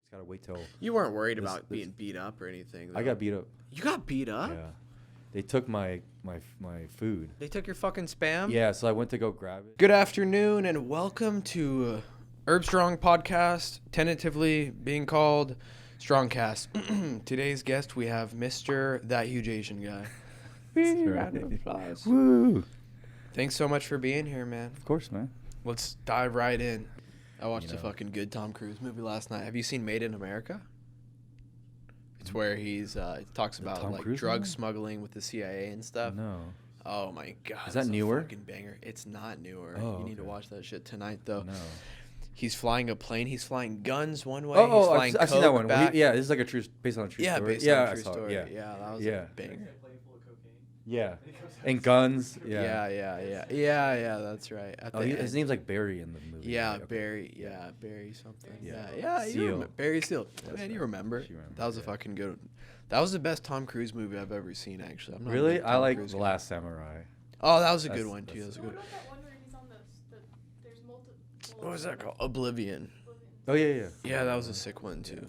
It's gotta wait till. You weren't worried about being beat up or anything, though. I got beat up. You got beat up? Yeah. They took my food. They took your fucking Spam? Yeah, so I went to go grab it. Good afternoon and welcome to Herbstrong podcast, tentatively being called Strongcast. Today's guest, we have Mr. That Huge Asian Guy. Round of applause. Woo! Thanks so much for being here, man. Of course, man. Let's dive right in. I watched a fucking good Tom Cruise movie last night. Have you seen Made in America? It's where he's talks about Tom like Cruise drug movie? smuggling with the CIA and stuff. No. Oh my god. Is that it's a newer? fucking banger. It's not newer. Oh, You need to okay. watch that shit tonight though. No. He's flying a plane. He's flying guns one way. He's Oh, flying I've seen that coke one. back. Yeah, this is like based on a true Yeah, story. based on a I true saw it, story. Yeah. That was Yeah. a banger. Yeah. And guns. Yeah, that's right. At Oh, the his end. name's like Barry in the movie. Yeah, right? Okay. Barry. Yeah, Barry something. Yeah. Yeah. Seal. Barry Seal. That's Man, you right. remember? She remembers, That was a yeah. fucking good. That was the best Tom Cruise movie I've ever seen. Actually, I'm not a Really? big I Tom like Cruise The guy. Last Samurai. Oh, that was a good That's- one too. That was a What good. about that one where he's on there's multiple. What was that called? Oblivion. Oh yeah. Yeah, that was a sick one too.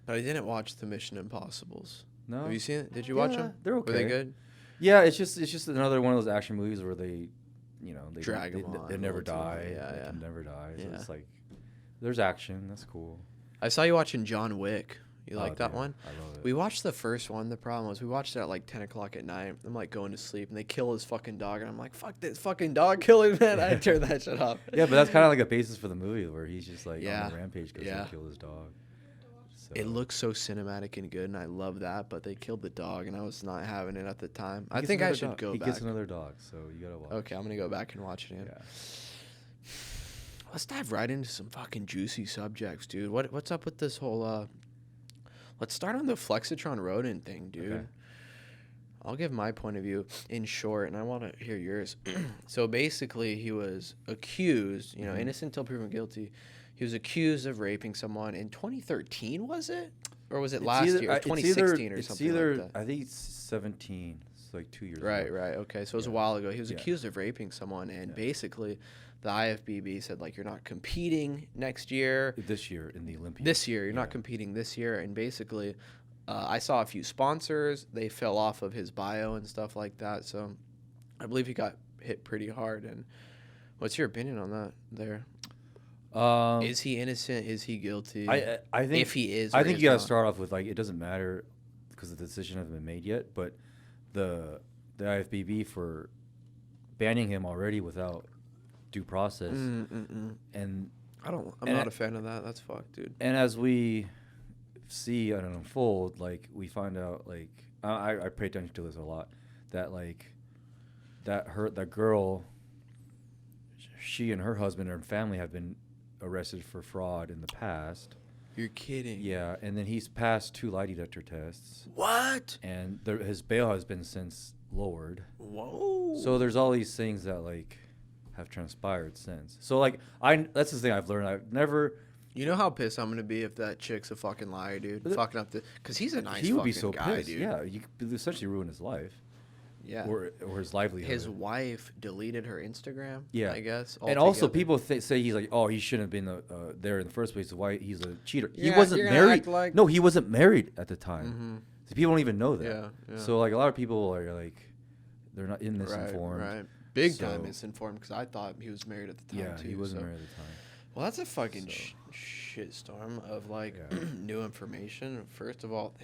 But I didn't watch the Mission Impossibles. No. Have you seen it? Did you watch Yeah, them? they're okay. Were they good? Yeah, it's just another one of those action movies where they Drag 'em on They a never little too die. much. Yeah, They yeah. can never die. So Yeah. it's like there's action. That's cool. I saw you watching John Wick. You like Oh, that dude, one? I love it. We watched the first one. The problem was we watched it at like 10 o'clock at night. I'm like going to sleep and they kill his fucking dog. And I'm like, fuck this fucking dog killing, man. I turned that shit off. Yeah, but that's kind of like a basis for the movie where he's just like Yeah. on a rampage because Yeah. he killed his dog. So. It looks so cinematic and good, and I love that. But they killed the dog, and I was not having it at the time. He I gets think I another should dog. go He back. gets another dog, so you gotta watch. Okay, I'm going to go back and watch it again. Yeah. Let's dive right into some fucking juicy subjects, dude. What's up with this whole let's start on the Flexitron Rhoden thing, dude. Okay. I'll give my point of view in short, and I want to hear yours. So basically, he was accused, innocent till proven guilty. He was accused of raping someone in 2013, was it? Or was it last year? 2016 or something like that. I think it's 17. It's like 2 years Right. ago. Okay, so it was a Yeah. while ago. He was Yeah. accused of raping someone, and Yeah. basically, the IFBB said, like, you're not competing next year. This year in the Olympics. This year, you're not Yeah. competing this year, and basically, I saw a few sponsors. They fell off of his bio and stuff like that. So, I believe he got hit pretty hard. And what's your opinion on that? There, is he innocent? Is he guilty? I think if he is, I or think is you gotta not. start off with like it doesn't matter because the decision hasn't been made yet, but the IFBB for banning him already without due process and I'm and not I- a fan of that. That's fucked, dude. and as we see and unfold, like we find out like I pay attention to this a lot that like that girl, she and her husband and family have been arrested for fraud in the past. You're kidding. Yeah, and then he's passed 2 lie detector tests, What? and his bail has been since lowered. Whoa. So there's all these things that like have transpired since. So like that's the thing I've learned. I've never. You know how pissed I'm gonna be if that chick's a fucking liar, dude. Fucking up because he's a nice He would fucking be so guy, pissed. dude. Yeah, you could essentially ruin his life. Yeah. Or his livelihood. His wife deleted her Instagram. Yeah. I guess. And also, altogether. people say he's like, oh, he shouldn't have been there in the first place. Why he's a cheater? He Yeah, wasn't you're gonna married. act like- No, he wasn't married at the time. Mm-hmm. So people don't even know that. Yeah. So like a lot of people are like, they're not misinformed. Right. Big So- time misinformed because I thought he was married at the time Yeah, too. he wasn't so- married at the time. Well, that's a fucking So- shitstorm of like Yeah. new information. First of all,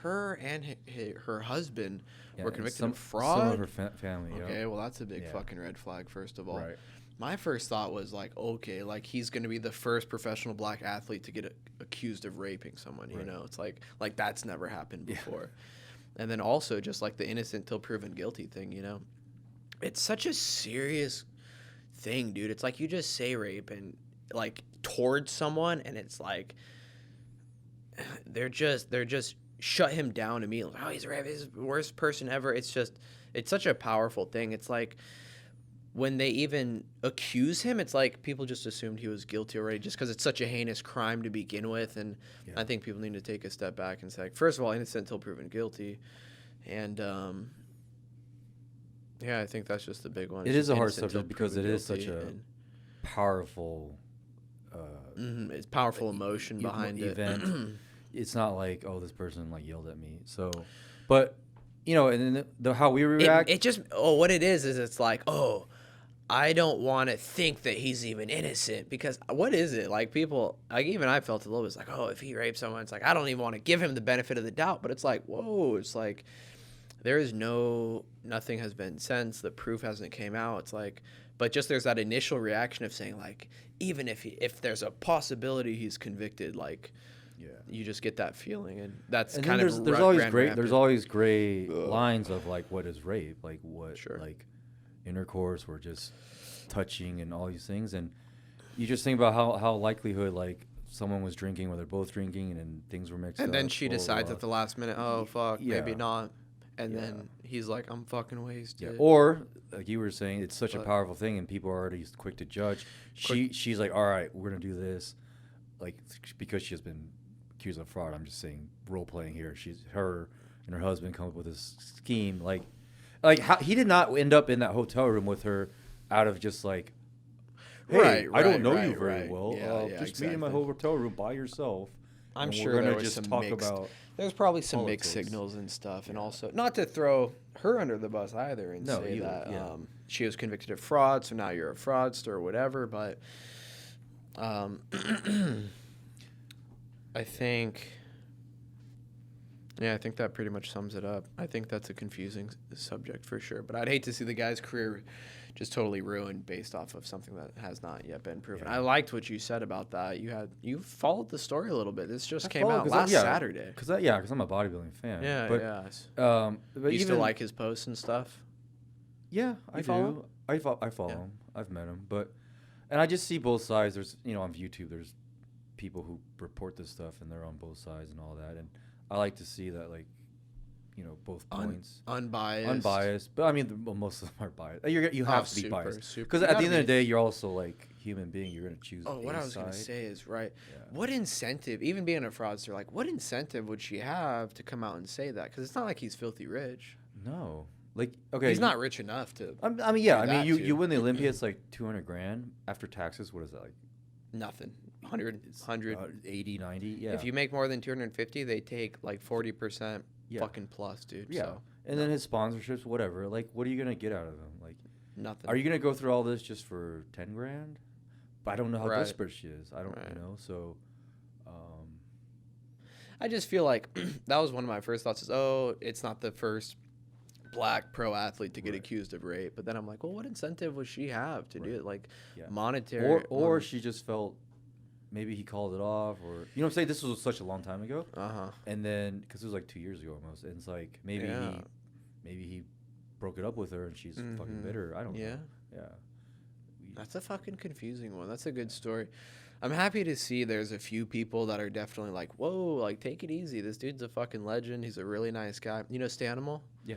her and her husband Yeah, were and convicted some of fraud. Some of her family. Okay, Yeah. well that's a big Yeah. fucking red flag. First of all, Right. my first thought was like, okay, like he's gonna be the first professional black athlete to get accused of raping someone. You Right. know, it's like that's never happened Yeah. before. And then also just like the innocent till proven guilty thing. You know, it's such a serious thing, dude. It's like you just say rape and like towards someone, and it's like they're just shut him down immediately. Oh, he's the worst person ever. It's such a powerful thing. It's like when they even accuse him, it's like people just assumed he was guilty already just because it's such a heinous crime to begin with. And Yeah. I think people need to take a step back and say, first of all, innocent until proven guilty. And yeah, I think that's just the big one. It It's is a hard innocent till subject because it proven is such guilty, a and powerful It's powerful emotion behind event. it. It's not like, oh, this person like yelled at me. So, but you know, and then how we react. It just what it is it's like, oh, I don't want to think that he's even innocent, because what is it like? People like, even I felt a little bit, it's like, oh, if he raped someone, it's like I don't even want to give him the benefit of the doubt. But it's like, whoa, it's like there is nothing has been since the proof hasn't came out. It's like, but just there's that initial reaction of saying like, even if there's a possibility he's convicted, like. Yeah. You just get that feeling, and that's And kind then of there's always gray lines of like what is rape, like what like intercourse or just touching and all these things. And you just think about how likelihood like someone was drinking, or they're both drinking, and then things were mixed up. And then she decides at the last minute, oh fuck, maybe not. And Yeah. then he's like, I'm fucking wasted. Yeah. Or like you were saying, it's such a powerful thing, and people are already quick to judge. She's like, all right, we're gonna do this, like because she has been accused of fraud. I'm just saying role playing here. Her and her husband come up with this scheme, like how he did not end up in that hotel room with her out of just like, hey, I don't know you very well. Just meet in my hotel room by yourself. I'm and sure we're there gonna was just some talk about. There's probably some politics. mixed signals and stuff, and also not to throw her under the bus either and No, say you- that yeah. she was convicted of fraud, so now you're a fraudster or whatever. But I think that pretty much sums it up. I think that's a confusing subject for sure. But I'd hate to see the guy's career just totally ruined based off of something that has not yet been proven. Yeah. I liked what you said about that. You followed the story a little bit. This just I came follow- out 'cause last yeah, Saturday. Because I'm a bodybuilding fan. Yeah, but, yeah. But You even still like his posts and stuff? Yeah, I You follow do. I follow Yeah. him. I've met him, and I just see both sides. There's on YouTube, there's people who report this stuff, and they're on both sides and all that. And I like to see that, like, both points. Unbiased. But I mean, most of them are biased. You have to be biased because You at the gotta end of the be. day, you're also like human being. You're gonna choose. Oh, what a I was gonna side. say is right. Yeah. What incentive, even being a fraudster, like what incentive would she have to come out and say that? Because it's not like he's filthy rich. No, like okay, He's not rich enough to I mean, yeah. do I mean, that you too. win the Olympia. It's like $200,000 after taxes. What is that like? nothing. 100. 80, 90. Yeah. If you make more than 250, they take like 40% Yeah. fucking plus, dude. Yeah. So And then his sponsorships, whatever. Like, what are you gonna get out of him? Like, nothing. are you gonna go through all this just for $10,000? But I don't know how Right. desperate she is. I don't, Right. So, I just feel like that was one of my first thoughts is, oh, it's not the first black pro athlete to get Right. accused of rape. But then I'm like, well, what incentive would she have to do Right. it? Like Yeah. monetary. or she just felt maybe he called it off, or what I'm saying. This was such a long time ago, Uh-huh. and then because it was like 2 years ago almost, and it's like maybe Yeah. he broke it up with her, and she's fucking Mhm. bitter. I don't Yeah. know. Yeah. That's a fucking confusing one. That's a good story. I'm happy to see there's a few people that are definitely like, whoa, like, take it easy. This dude's a fucking legend. He's a really nice guy. You know Stanimal? Yeah.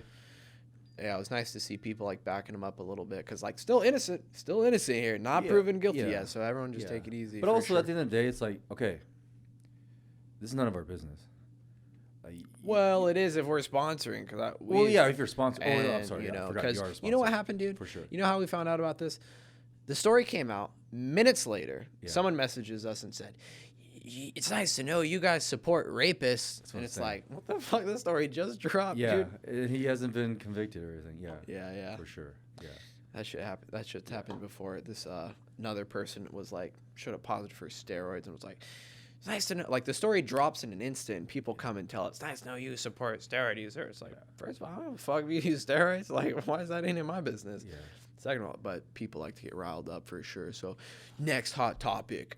Yeah, it was nice to see people, like, backing him up a little bit. Because, like, still innocent here. Not Yeah, proven guilty yeah, yet. So everyone just yeah. take it easy. But for also sure. at the end of the day, it's like, okay, this is none of our business. Well, it is if we're sponsoring. Well, yeah, if you're sponsored. Oh, I'm And, sorry. you Yeah, I know, forgot because you are you know what sponsored. happened, dude? For sure. You know how we found out about this? The story came out minutes later. Yeah. Someone messages us and said, "It's nice to know you guys support rapists." That's what And I'm it's saying. like, what the fuck? This story just dropped, Yeah, dude. and he hasn't been convicted or anything. Yeah. Yeah. For sure. Yeah. That shit happened. That shit's happened before. This another person was like, showed up positive for steroids and was like, "It's nice to know." Like the story drops in an instant. And people come and tell us, "It's nice to know you support steroid users." It's like, first of all, I don't fuck if you use steroids. Like, why is that any of my business? Yeah. Second of all, but people like to get riled up for sure. So, next hot topic.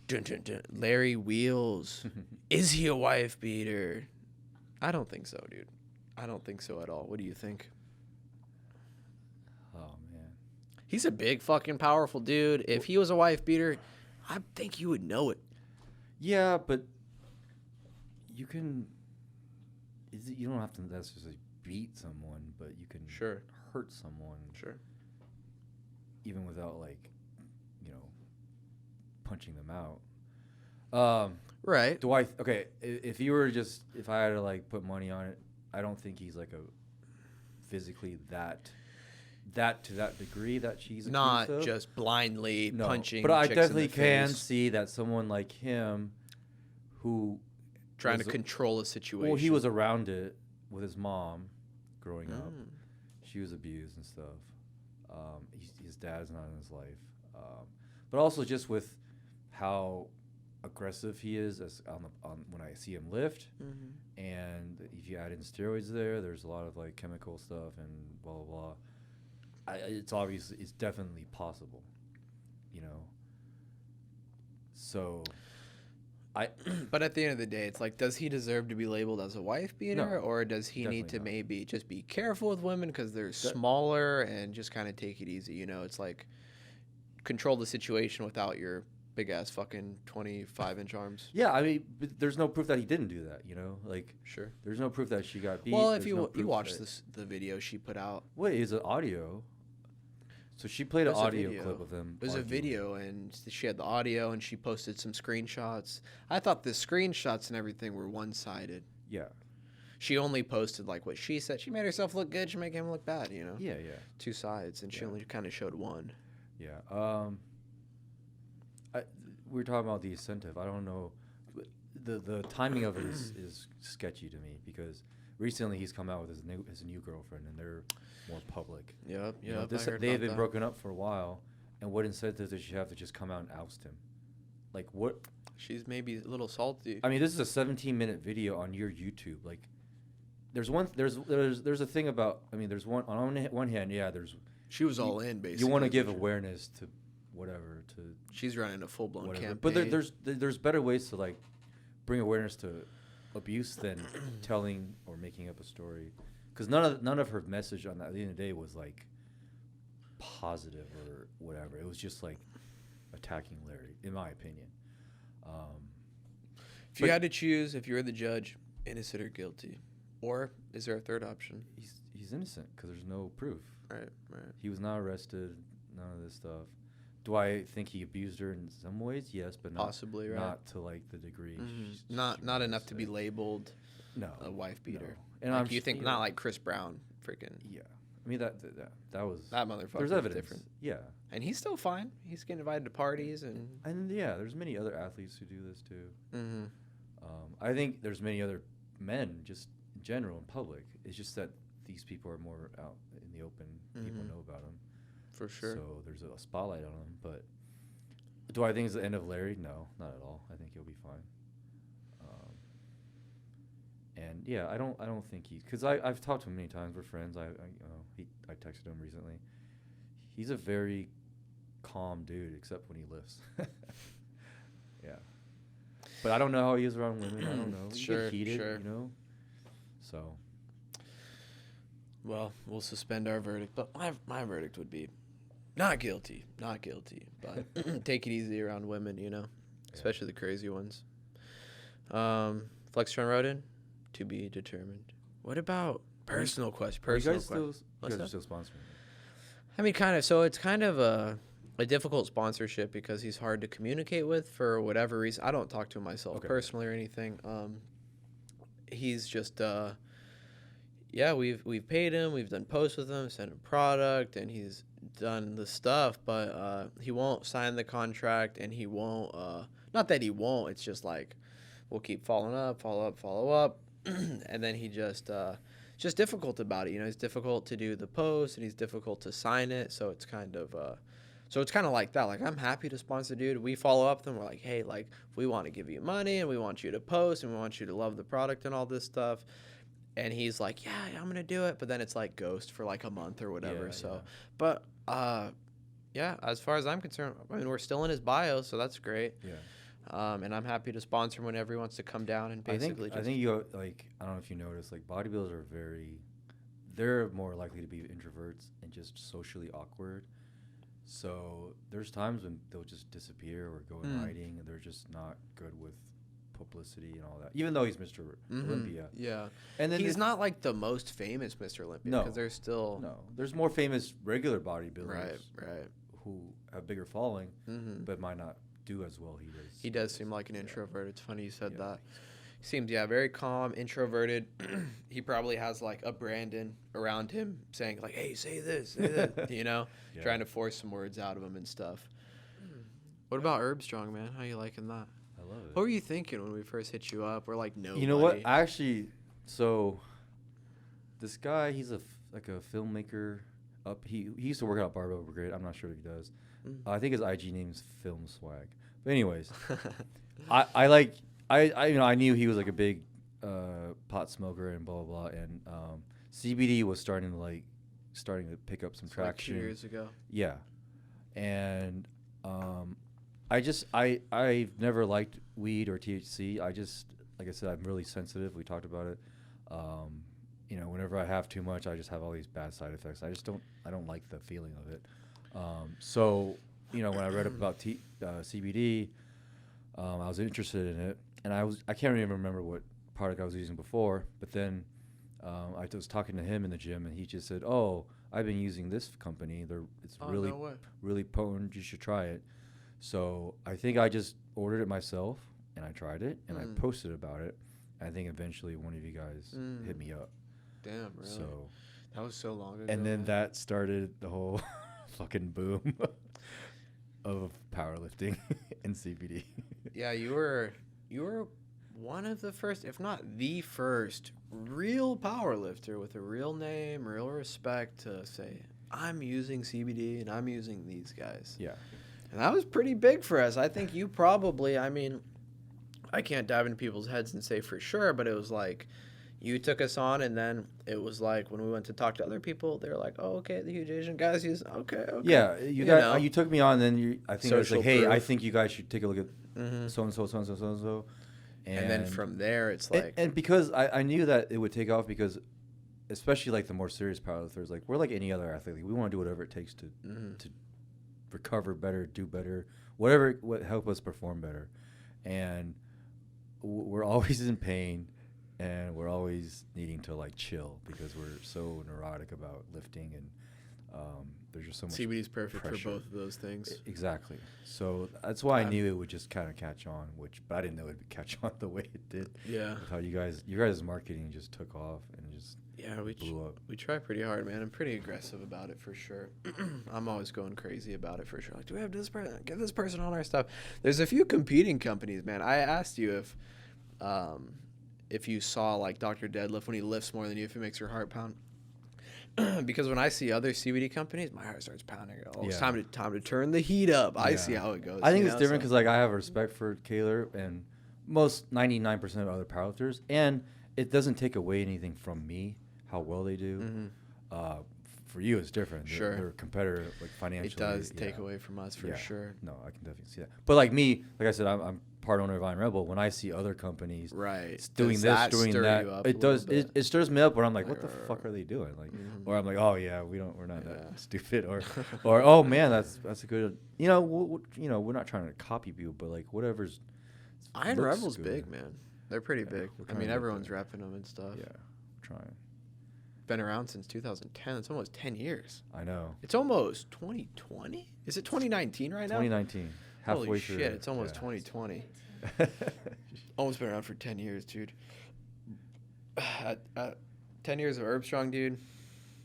Dun, dun, dun. Larry Wheels. Is he a wife beater? I don't think so, dude. I don't think so at all. What do you think? Oh man. He's a big fucking powerful dude. If he was a wife beater, I think you would know it. Yeah, but you can. You don't have to necessarily beat someone, but you can Sure. hurt someone. Sure. Even without punching them out. Right. Do I? Okay, if I had to like put money on it, I don't think he's like a physically that that to that degree that she's accused Not of. just blindly No, punching. but I chicks definitely in the can face, see that someone like him, who trying to was control a situation. well, he was around it with his mom, growing up. Mm. She was abused and stuff. His dad's not in his life, but also just with how aggressive he is on when I see him lift, Mm-hmm. and if you add in steroids there's a lot of like chemical stuff and blah blah blah. It's obvious, it's definitely possible, you know. So, But at the end of the day, it's like, does he deserve to be labeled as a wife beater, No, or does he need to definitely not. maybe just be careful with women because they're smaller and just kind of take it easy? You know, it's like control the situation without your big ass fucking 25-inch arms. yeah, I mean, but there's no proof that he didn't do that, you know. Like, Sure. there's no proof that she got beat. Well, if There's you no you proof watched that- the video she put out, Wait, is it audio? So she played an There's a audio video. clip of them. it was a arguing. video, and she had the audio, and she posted some screenshots. I thought the screenshots and everything were one-sided. Yeah, She only posted like what she said. She made herself look good. She made him look bad. You know, yeah, yeah, two sides, and she Yeah. only kind of showed one. yeah. We were talking about the incentive. I don't know. The timing of it is sketchy to me because recently he's come out with his new girlfriend and they're more public. Yep, You know, yep. they've been broken up for a while, and what incentive does she have to just come out and oust him? Like what? She's maybe a little salty. I mean, this is a 17-minute video on your YouTube. Like, there's a thing about. I mean, there's one hand, yeah. She was all in, basically. You want to give awareness to whatever to She's running a full blown whatever. campaign. But there's better ways to like bring awareness to abuse than telling or making up a story. Because none of her message on that at the end of the day was like positive or whatever. It was just like attacking Larry, in my opinion. if you had to choose, if you were the judge, innocent or guilty, or is there a third option? He's innocent because there's no proof. Right. He was not arrested. None of this stuff. Do I think he abused her in some ways? Yes, but not Possibly, right? not to like the degree. Not enough to be labeled No, a wife beater. No. And Like I'm you s- think you not know, like Chris Brown, freaking Yeah, I mean that was that motherfucker. there's was evidence. different, Yeah, and he's still fine. He's getting invited to parties and. yeah, there's many other athletes who do this too. Mm-hmm. I think there's many other men just in general in public. It's just that these people are more out in the open. People Mhm. know about them. For sure. So there's a spotlight on them. But do I think it's the end of Larry? No, not at all. I think he'll be fine. And yeah, I don't think because I've talked to him many times. We're friends. I texted him recently. He's a very calm dude, except when he lifts. Yeah. But I don't know how he is around women. I don't know. You Sure, get heated, sure. you know. So Well, we'll suspend our verdict, but my verdict would be not guilty, but take it easy around women, you know, especially the crazy ones. Flex Shawn Rhoden, to be determined. What about personal question? Are you Personal guys question. still What's that? sponsoring? I mean, kind of. So it's kind of a difficult sponsorship because he's hard to communicate with for whatever reason. I don't talk to him myself Okay. personally or anything. He's just yeah, we've paid him, we've done posts with him, sent him product, and he's done the stuff, but he won't sign the contract, and he won't. Not that he won't. It's just like we'll keep follow up, and then he just difficult about it. You know, he's difficult to do the post, and he's difficult to sign it. So it's kind of like that. Like, I'm happy to sponsor dude. We follow up with them. We're like, hey, like, we want to give you money, and we want you to post, and we want you to love the product and all this stuff. And he's like, yeah, I'm going to do it. But then it's like ghost for like a month or whatever. Yeah. But yeah, as far as I'm concerned, I mean, we're still in his bio, so that's great. Yeah. And I'm happy to sponsor him whenever he wants to come down and basically I think you like, I don't know if you noticed, like bodybuilders are they're more likely to be introverts and just socially awkward. So there's times when they'll just disappear or go in hiding, and they're just not good with publicity and all that. Even though he's Mr. Olympia. Yeah. And then he's not like the most famous Mr. Olympia No. because there's still No, there's more famous regular bodybuilders right. who have bigger following, Mm-hmm. but might not do as well he does. He does seem like an introvert. It's funny you said Yeah. that. Seems very calm, introverted. He probably has like a Brandon around him saying like, "Hey, say this," you know, Yeah. trying to force some words out of him and stuff. What about Herbstrong, man? How you liking that? I love it. What were you thinking when we first hit you up? We're like, no. You know what? So this guy, he's like a filmmaker. He used to work out Barbell Brigade. I'm not sure if he does. I think his IG name's Film Swag. But anyways, I knew he was like a big pot smoker and blah blah blah, and CBD was starting to pick up some It's like traction 2 years ago. Yeah, and I've never liked weed or THC. Like I said, I'm really sensitive. We talked about it. Whenever I have too much, I just have all these bad side effects. I don't like the feeling of it. So when I read up about CBD, I was interested in it, and I can't even remember what product I was using before. But then I was talking to him in the gym, and he just said, "Oh, I've been using this company. It's really no way. really potent. You should try it." So I think I just ordered it myself, and I tried it, and I posted about it. I think eventually one of you guys hit me up. Damn, really? So That was so long ago. and then man. that started the whole fucking boom of powerlifting and CBD. Yeah, you were one of the first, if not the first, real power lifter with a real name, real respect to say, I'm using CBD and I'm using these guys. Yeah. And that was pretty big for us. I think you probably, I can't dive into people's heads and say for sure, but it was like you took us on, and then it was like when we went to talk to other people, they were like, "Oh, okay, the huge Asian guys use okay." Yeah, you took me on. Then I think I was Social like, "Hey, I proof. think you guys should take a look at so and so, so and so, so and so." And then from there, it's like, and because I knew that it would take off, because especially like the more serious powerlifters, like we're like any other athlete, like, we want to do whatever it takes to recover better, do better, whatever what help us perform better, and we're always in pain. And we're always needing to like chill because we're so neurotic about lifting, and there's just so much CBD is perfect pressure. for both of those things. Exactly. So that's why I knew it would just kind of catch on, but I didn't know it would catch on the way it did. Yeah. With how you guys' marketing just took off and just blew up. We try pretty hard, man. I'm pretty aggressive about it for sure. I'm always going crazy about it for sure. Like, do we have this person? Get this person on our stuff. There's a few competing companies, man. I asked you if you saw like Dr. Deadlift when he lifts more than you, if it makes your heart pound. Because when I see other CBD companies, my heart starts pounding. Oh, it's time to turn the heat up. I see how it goes. I think it's different because like I have respect for Kaler and most 99% of other powerlifters, and it doesn't take away anything from me how well they do. For you, it's different. Sure. They're a competitor, like financially. It does take away from us for sure. No, I can definitely see that. But like me, like I said, I'm part owner of Iron Rebel. When I see other companies doing this, doing that, it does. It stirs me up. Where I'm like, what the fuck are they doing? Like, or I'm like, oh yeah, we're not that stupid. Or oh man, that's a good. We're not trying to copy people, but like whatever's. Iron Rebel's big, man. They're pretty big. I mean, everyone's repping them and stuff. Yeah, trying. Been around since 2010. It's almost 10 years. I know. It's almost 2020. Is it 2019 right now? 2019. Halfway Holy through. shit! It's almost 2020. Almost been around for 10 years, dude. 10 years of Herbstrong, dude.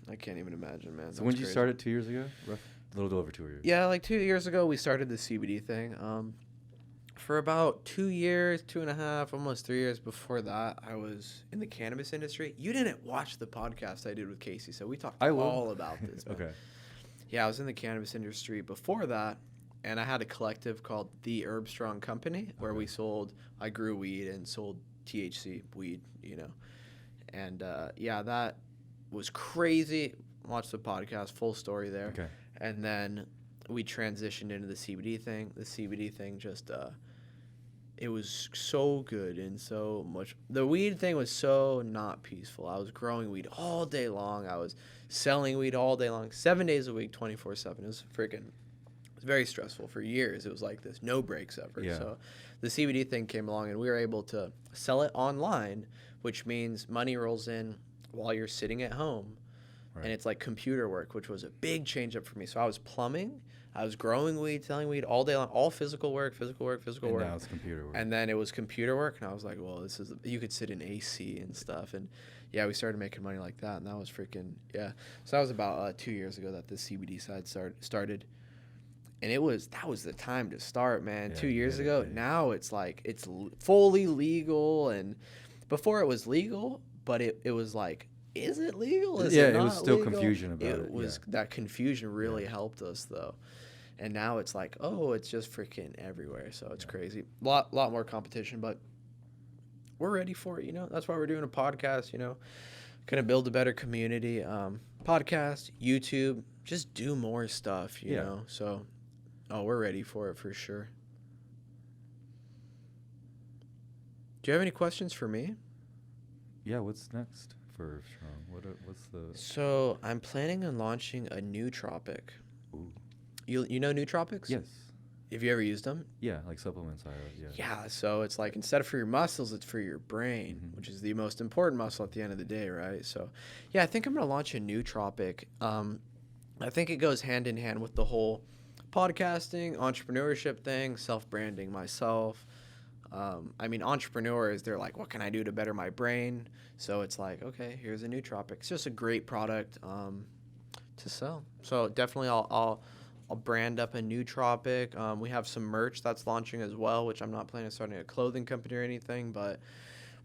I can't even imagine, man. So when did you start it? 2 years ago? A little over 2 years. Yeah, like 2 years ago, we started the CBD thing. For about 2 years, 2.5, almost 3 years before that, I was in the cannabis industry. You didn't watch the podcast I did with Casey, so we talked all about this. Man. Okay. Yeah, I was in the cannabis industry before that, and I had a collective called The Herbstrong Company where I grew weed and sold THC weed, And, that was crazy. Watch the podcast, full story there. Okay. And then we transitioned into the CBD thing. The CBD thing just... it was so good and so much. The weed thing was so not peaceful. I was growing weed all day long. I was selling weed all day long, 7 days a week, 24/7. It was very stressful for years. It was like this, no breaks ever. Yeah. So the CBD thing came along, and we were able to sell it online, which means money rolls in while you're sitting at home. Right. And it's like computer work, which was a big change up for me. So I was plumbing. I was growing weed, selling weed all day long, all physical work. And now it's computer work. And then it was computer work, and I was like, well, you could sit in AC and stuff. And yeah, we started making money like that, and that was freaking, yeah. So that was about 2 years ago that the CBD side started. And that was the time to start, man. 2 years ago. Now it's like, it's fully legal, and before it was legal, but it was like, is it legal? Is it not it was still legal? confusion about it. It was that confusion really helped us though, and now it's like, oh, it's just freaking everywhere. So it's crazy. Lot more competition, but we're ready for it. You know, that's why we're doing a podcast. You know, gonna build a better community. Podcast, YouTube, just do more stuff. You know, so we're ready for it for sure. Do you have any questions for me? Yeah, what's next for Herbstrong? What's the... So I'm planning on launching a nootropic. Ooh. You know nootropics? Yes. Have you ever used them? Yeah, like supplements. Yeah, so it's like instead of for your muscles, it's for your brain, which is the most important muscle at the end of the day, right? So, yeah, I think I'm going to launch a nootropic. I think it goes hand in hand with the whole podcasting, entrepreneurship thing, self-branding myself. I mean, entrepreneurs, they're like, what can I do to better my brain? So it's like, okay, here's a nootropic. It's just a great product to sell. So definitely I'll brand up a nootropic. We have some merch that's launching as well, which I'm not planning on starting a clothing company or anything, but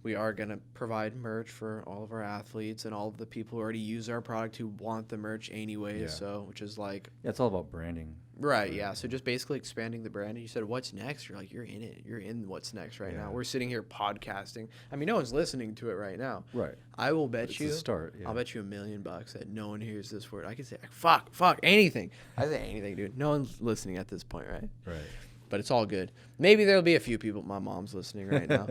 we are going to provide merch for all of our athletes and all of the people who already use our product who want the merch anyway. So, which is like... Yeah, it's all about branding. Right, yeah. So just basically expanding the brand. And you said, what's next? You're like, you're in it. You're in what's next right now. We're sitting here podcasting. I mean, no one's listening to it right now. Right. I will bet it's you... a start, I'll bet you $1 million that no one hears this word. I can say, fuck, anything. I say anything, dude. No one's listening at this point, right? Right. But it's all good. Maybe there'll be a few people. My mom's listening right now.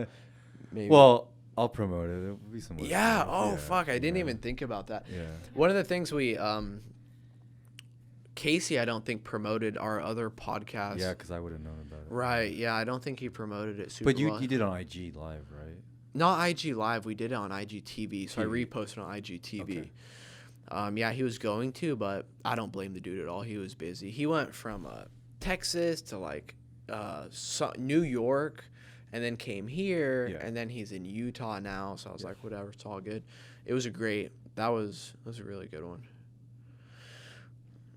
Maybe. Well, I'll promote it. There'll be some... Yeah. Oh, fuck. I didn't even think about that. Yeah. One of the things we... Casey, I don't think, promoted our other podcast. Yeah, because I would have known about it. Right, yeah, I don't think he promoted it super But you well. did on IG Live, right? Not IG Live, we did it on IGTV, so I reposted on IGTV. Okay. Yeah, he was going to, but I don't blame the dude at all. He was busy. He went from Texas to, like, New York, and then came here, and then he's in Utah now, so I was like, whatever, it's all good. It was that was a really good one.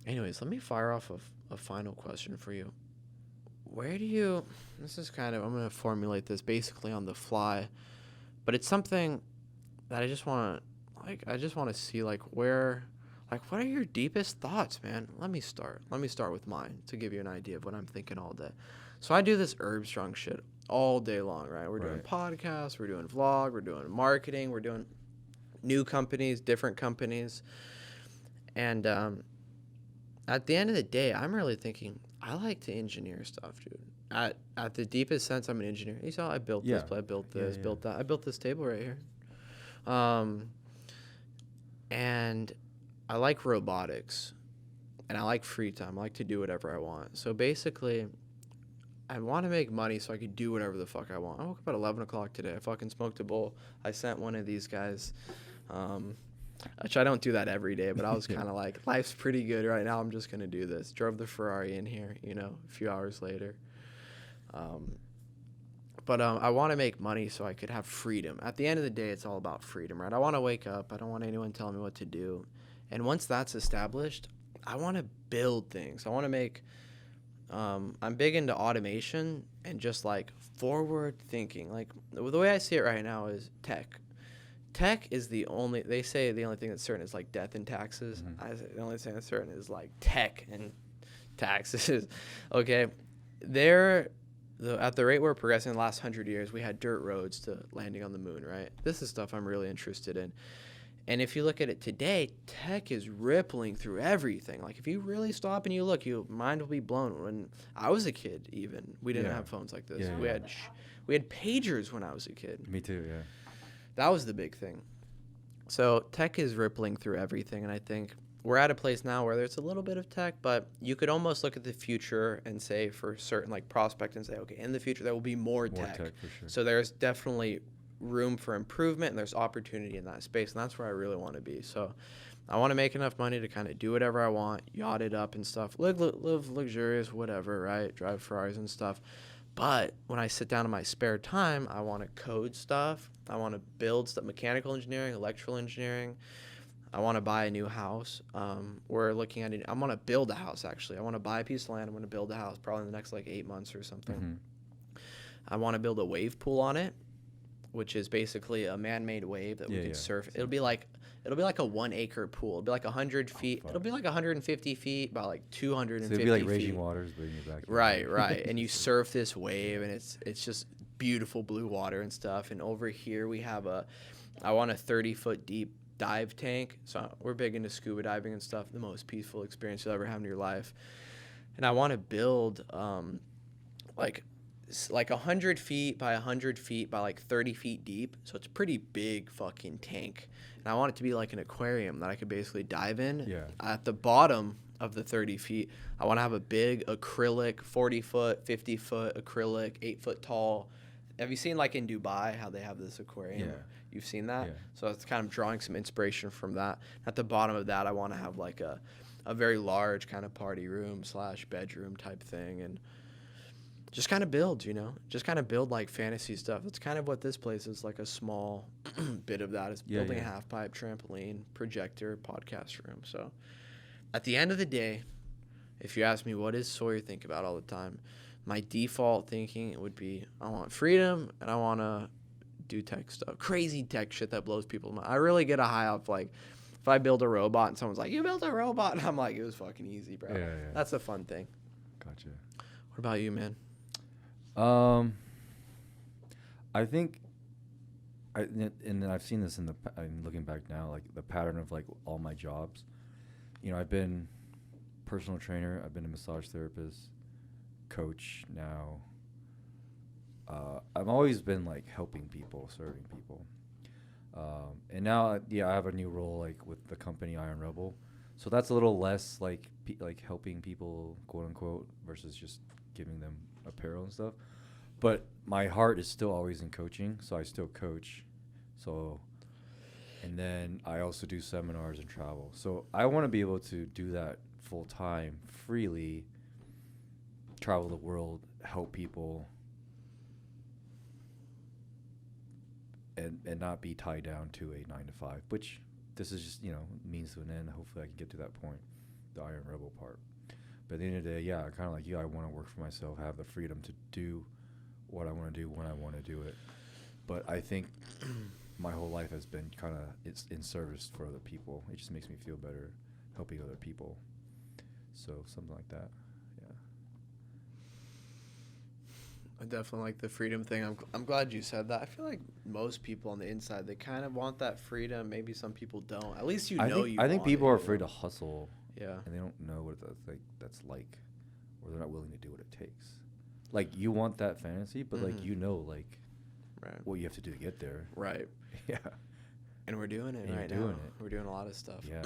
Anyways, let me fire off a final question for you. This is kind of, I'm going to formulate this basically on the fly, but it's something that I just want to see, like, what are your deepest thoughts, man? Let me start with mine to give you an idea of what I'm thinking all day. So I do this Herbstrong shit all day long, right? We're doing podcasts, we're doing vlog, we're doing marketing, we're doing new companies, different companies. And, at the end of the day, I'm really thinking, I like to engineer stuff, dude. At the deepest sense, I'm an engineer. You saw I built this, I built this, built that. I built this table right here. And I like robotics. And I like free time. I like to do whatever I want. So basically, I want to make money so I could do whatever the fuck I want. I woke up at 11 o'clock today. I fucking smoked a bowl. I sent one of these guys... which I don't do that every day, but I was kind of like, life's pretty good right now. I'm just going to do this. Drove the Ferrari in here, a few hours later. But I want to make money so I could have freedom. At the end of the day, it's all about freedom, right? I want to wake up. I don't want anyone telling me what to do. And once that's established, I want to build things. I want to make... I'm big into automation and just, like, forward thinking. Like, the way I see it right now is tech. Tech is they say the only thing that's certain is, like, death and taxes. I say the only thing that's certain is, like, tech and taxes. Okay. At the rate we're progressing in the last 100 years, we had dirt roads to landing on the moon, right? This is stuff I'm really interested in. And if you look at it today, tech is rippling through everything. Like, if you really stop and you look, your mind will be blown. When I was a kid, even, we didn't have phones like this. Yeah, we had pagers when I was a kid. Me too, yeah. That was the big thing. So tech is rippling through everything, and I think we're at a place now where there's a little bit of tech, but you could almost look at the future and say for certain, like, prospect and say, okay, in the future there will be more tech. For sure. So there's definitely room for improvement, and there's opportunity in that space, and that's where I really want to be. So I want to make enough money to kind of do whatever I want, yacht it up and stuff, live luxurious, whatever, right? Drive Ferraris and stuff. But when I sit down in my spare time, I want to code stuff. I want to build stuff, mechanical engineering, electrical engineering. I want to buy a new house. We're looking at it. I want to build a house, actually. I want to buy a piece of land. I'm going to build a house probably in the next like 8 months or something. Mm-hmm. I want to build a wave pool on it, which is basically a man-made wave that we can surf. It'll be like a 1 acre pool. It'll be like 100 feet. It'll be like 150 feet by like 250 feet. So it'll be like feet. raging waters, but in your backyard. Right. And you surf this wave, and it's just beautiful blue water and stuff. And over here we have I want a 30-foot deep dive tank. So we're big into scuba diving and stuff. The most peaceful experience you'll ever have in your life. And I want to build like 100 feet by 100 feet by like 30 feet deep. So it's a pretty big fucking tank. And I want it to be like an aquarium that I could basically dive in. Yeah. At the bottom of the 30 feet, I want to have a big acrylic 40-foot, 50-foot acrylic, 8-foot tall. Have you seen like in Dubai how they have this aquarium? Yeah. You've seen that? Yeah. So it's kind of drawing some inspiration from that. At the bottom of that, I want to have like a very large kind of party room / bedroom type thing. And just kind of build, just kind of build like fantasy stuff. That's kind of what this place is, like a small bit of that is building a half pipe, trampoline, projector, podcast room. So at the end of the day, if you ask me what does Sawyer think about all the time, my default thinking would be I want freedom and I want to do tech stuff, crazy tech shit that blows people's mind. I really get a high off like if I build a robot and someone's like, you built a robot? And I'm like, it was fucking easy, bro. Yeah. That's a fun thing. Gotcha. What about you, man? I think, and I've seen this I'm looking back now, like the pattern of like all my jobs. I've been personal trainer, I've been a massage therapist, coach now. I've always been like helping people, serving people. And now, I have a new role like with the company Iron Rebel. So that's a little less like helping people, quote unquote, versus just giving them apparel and stuff. But my heart is still always in coaching, so I still coach. So, and then I also do seminars and travel. So I want to be able to do that full time, freely, travel the world, help people, and not be tied down to a 9 to 5, which this is just, means to an end. Hopefully I can get to that point, the Iron Rebel part. But at the end of the day, kind of like you, I want to work for myself, have the freedom to do what I want to do when I want to do it. But I think my whole life has been it's in service for other people. It just makes me feel better helping other people. So something like that, yeah. I definitely like the freedom thing. I'm glad you said that. I feel like most people on the inside, they kind of want that freedom. Maybe some people don't. At least I think people are afraid to hustle. Yeah. And they don't know what that's like, or they're not willing to do what it takes. Like you want that fantasy, but like right. what you have to do to get there. Right. Yeah. And we're doing it right now. We're doing a lot of stuff. Yeah.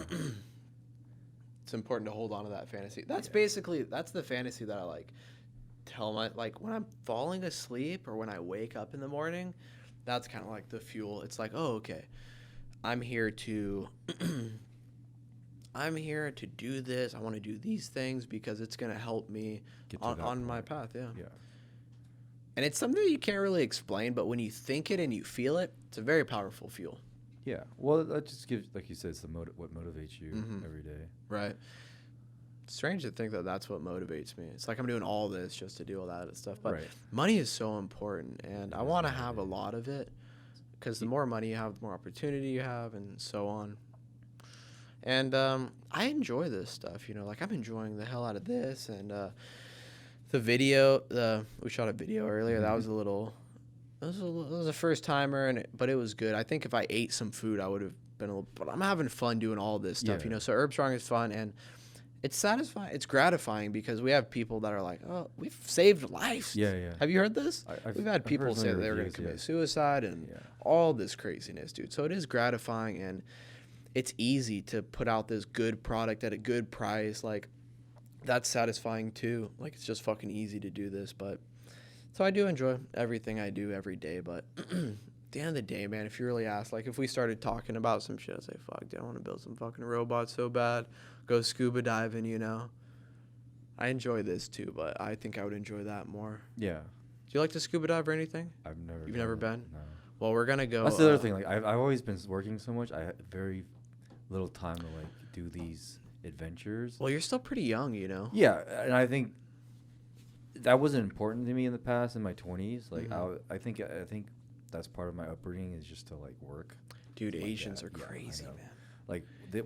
It's important to hold on to that fantasy. That's the fantasy that I like tell when I'm falling asleep or when I wake up in the morning, that's kind of like the fuel. It's like, oh, okay, I'm here to do this. I want to do these things because it's going to help me on my path. Yeah. Yeah. And it's something that you can't really explain, but when you think it and you feel it, it's a very powerful fuel. Yeah. Well, that just gives, like you said, it's what motivates you every day. Right. It's strange to think that that's what motivates me. It's like I'm doing all this just to do all that stuff. But money is so important, and I want to have a lot of it because the more money you have, the more opportunity you have, and so on. And I enjoy this stuff, like I'm enjoying the hell out of this. And the video, we shot a video earlier. That was it was a first timer, but it was good. I think if I ate some food, I would have been a little, but I'm having fun doing all this stuff, So Herbstrong is fun, and it's satisfying. It's gratifying because we have people that are like, oh, we've saved lives. Yeah. Have you heard this? We've had people say that they were going to commit suicide and all this craziness, dude. So it is gratifying, and it's easy to put out this good product at a good price. Like, that's satisfying too. Like, it's just fucking easy to do this. But so I do enjoy everything I do every day. But At the end of the day, man, if you really ask, like, if we started talking about some shit, I'd say, fuck, dude, I want to build some fucking robots so bad. Go scuba diving, you know? I enjoy this too, but I think I would enjoy that more. Yeah. Do you like to scuba dive or anything? You've never been? No. Well, we're going to go. That's the other thing. Like, I've always been working so much. I had very little time to, like, do these adventures. Well, you're still pretty young, you know? Yeah, and I think that wasn't important to me in the past, in my 20s. Like, Mm-hmm. I think that's part of my upbringing is just to, like, work. Dude, like Asians that. are Yeah, I crazy, know. man. Like,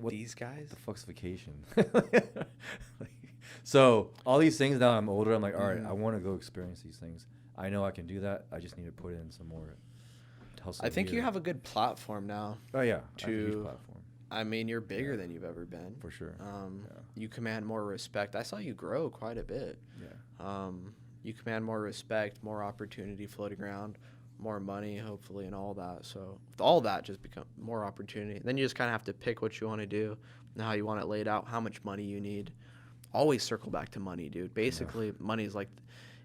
These guys? the fuck's vacation? Like, so all these things now I'm older, I'm like, all right, Mhm. I want to go experience these things. I know I can do that. I just need to put in some more hustle. I think you here. have a good platform now. Oh yeah, I have a huge to- platform I mean, you're bigger Yeah. than you've ever been. for sure. Yeah. You command more respect. I saw you grow quite a bit. Yeah. You command more respect, more opportunity floating around, more money, hopefully, and all that. So with all that, just become more opportunity. Then you just kind of have to pick what you want to do and how you want it laid out, how much money you need. Always circle back to money, dude. Basically, money is like,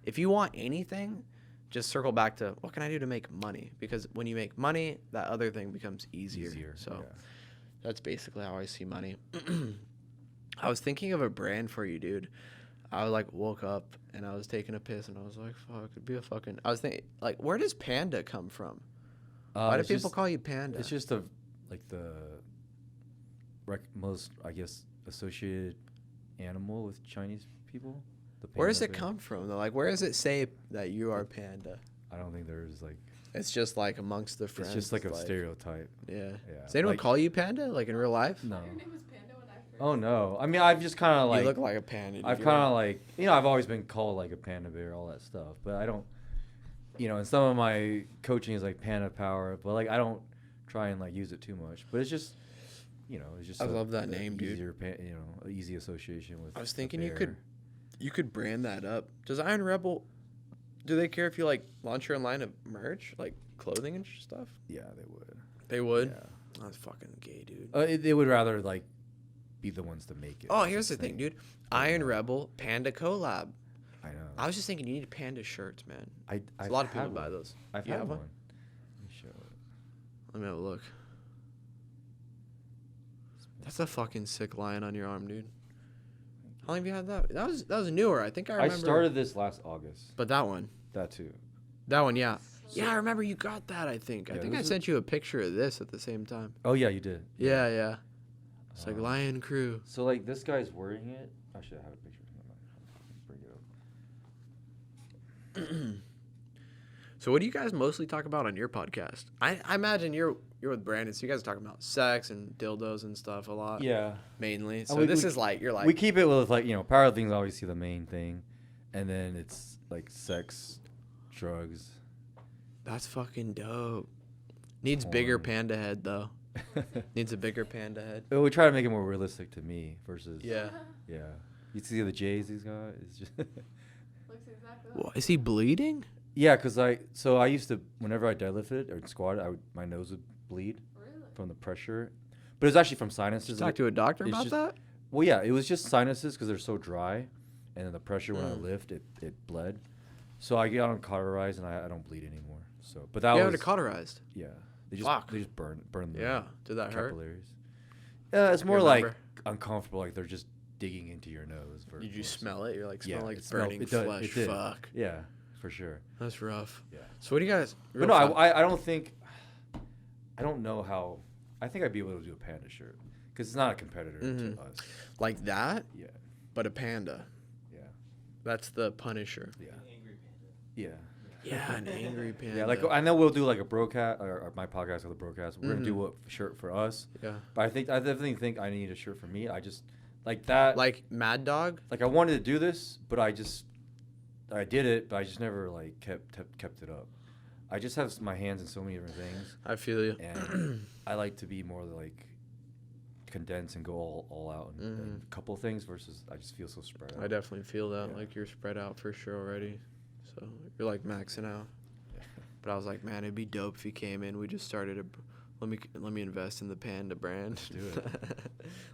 if you want anything, just circle back to what can I do to make money? Because when you make money, that other thing becomes easier. So yeah. that's basically how I see money. I was thinking of a brand for you, dude. I like woke up and I was taking a piss and I was like, fuck, it'd be a fucking. I was thinking, like, where does Panda come from? Why do It's people just- call you Panda? It's just the most, I guess, associated animal with Chinese people. The Where does panda it bear. come from, though? Like, where does it say that you are Panda? I don't think there's like. It's just like amongst the friends. It's just like a stereotype. Yeah. Yeah. Does anyone Like- call you Panda, like in real life? No. Your name was Panda when I first. Oh no. I mean, I've just kind of like. you look like a panda. I've dude. kind of like, I've always been called like a panda bear, all that stuff, but I don't, and some of my coaching is like panda power, but like I don't try and like use it too much. But it's just, it's just. I love that name, dude. easier, easy association with. I was the thinking bear. you could brand that up. Does Iron Rebel? Do they care if you like launch your own line of merch, like clothing and stuff? Yeah, they would. They would. Yeah. That's fucking gay, dude. They would rather like be the ones to make it. Oh, That's here's the thing, dude. Iron Rebel Panda collab. I know. I was just thinking you need Panda shirts, man. A A lot of people buy those. I've You had have one. one? Let me show it. Let me have a look. That's a fucking sick lion on your arm, dude. How long have you had that? That was newer. I think I I remember. started this last August. But that one. That too. That one, yeah. Yeah, I remember you got that, I think. I Yeah, think I this is- sent you a picture of this at the same time. Oh yeah, you did. Yeah. It's like Um, Lion Crew. So like this guy's wearing it. I should have a picture. Bring it up. So what do you guys mostly talk about on your podcast? I imagine you're with Brandon, so you guys are talking about sex and dildos and stuff a lot. Yeah. Mainly. And So we- this we- is like you're like We keep it with like powerlifting is obviously the main thing, and then it's like sex, drugs. that's fucking dope. Needs bigger Porn. panda head though. Needs a bigger panda head. But we try to make it more realistic to me versus. Yeah. Yeah. You see the J's he's got? It's just. Looks exactly like What, is he bleeding? Yeah, cause I used to whenever I deadlifted or squatted, my nose would bleed really. from the pressure, but it was actually from sinuses. Talk to a doctor it's about just- that? Well, yeah, it was just sinuses because they're so dry, and then the pressure when I Mm. lift, it bled. So I get on cauterized and I don't bleed anymore. So, but that You was have it cauterized. yeah. Fuck. They just burn the Yeah. Did that hurt? capillaries. Yeah, it's You more like remember? uncomfortable, like they're just digging into your nose. Did you versus- smell it? You're like Yeah, smell like it smelled- burning it does- flesh. it did. Fuck. Yeah, for sure. That's rough. Yeah. So what do you guys? But no, I don't think. I don't know how. I think I'd be able to do a panda shirt because it's not a competitor Mhm. to us. like that, Yeah, but a panda. yeah, That's the Punisher. yeah, yeah. Yeah, an angry panda. Yeah, like I know we'll do like a broadcast or my podcast with a broadcast. We're gonna do a shirt for us, yeah, but I definitely think I need a shirt for me. I just like that. like Mad Dog. Like I wanted to do this, but I did it, but I just never like kept it up. I just have my hands in so many different things, I feel you. and I like to be more like condense and go all out and a couple things versus I just feel so spread out. I definitely feel that. Yeah. Like you're spread out for sure already. So you're like maxing out. But I was like, man, it'd be dope if he came in. We just started let me invest in the Panda brand. Do it.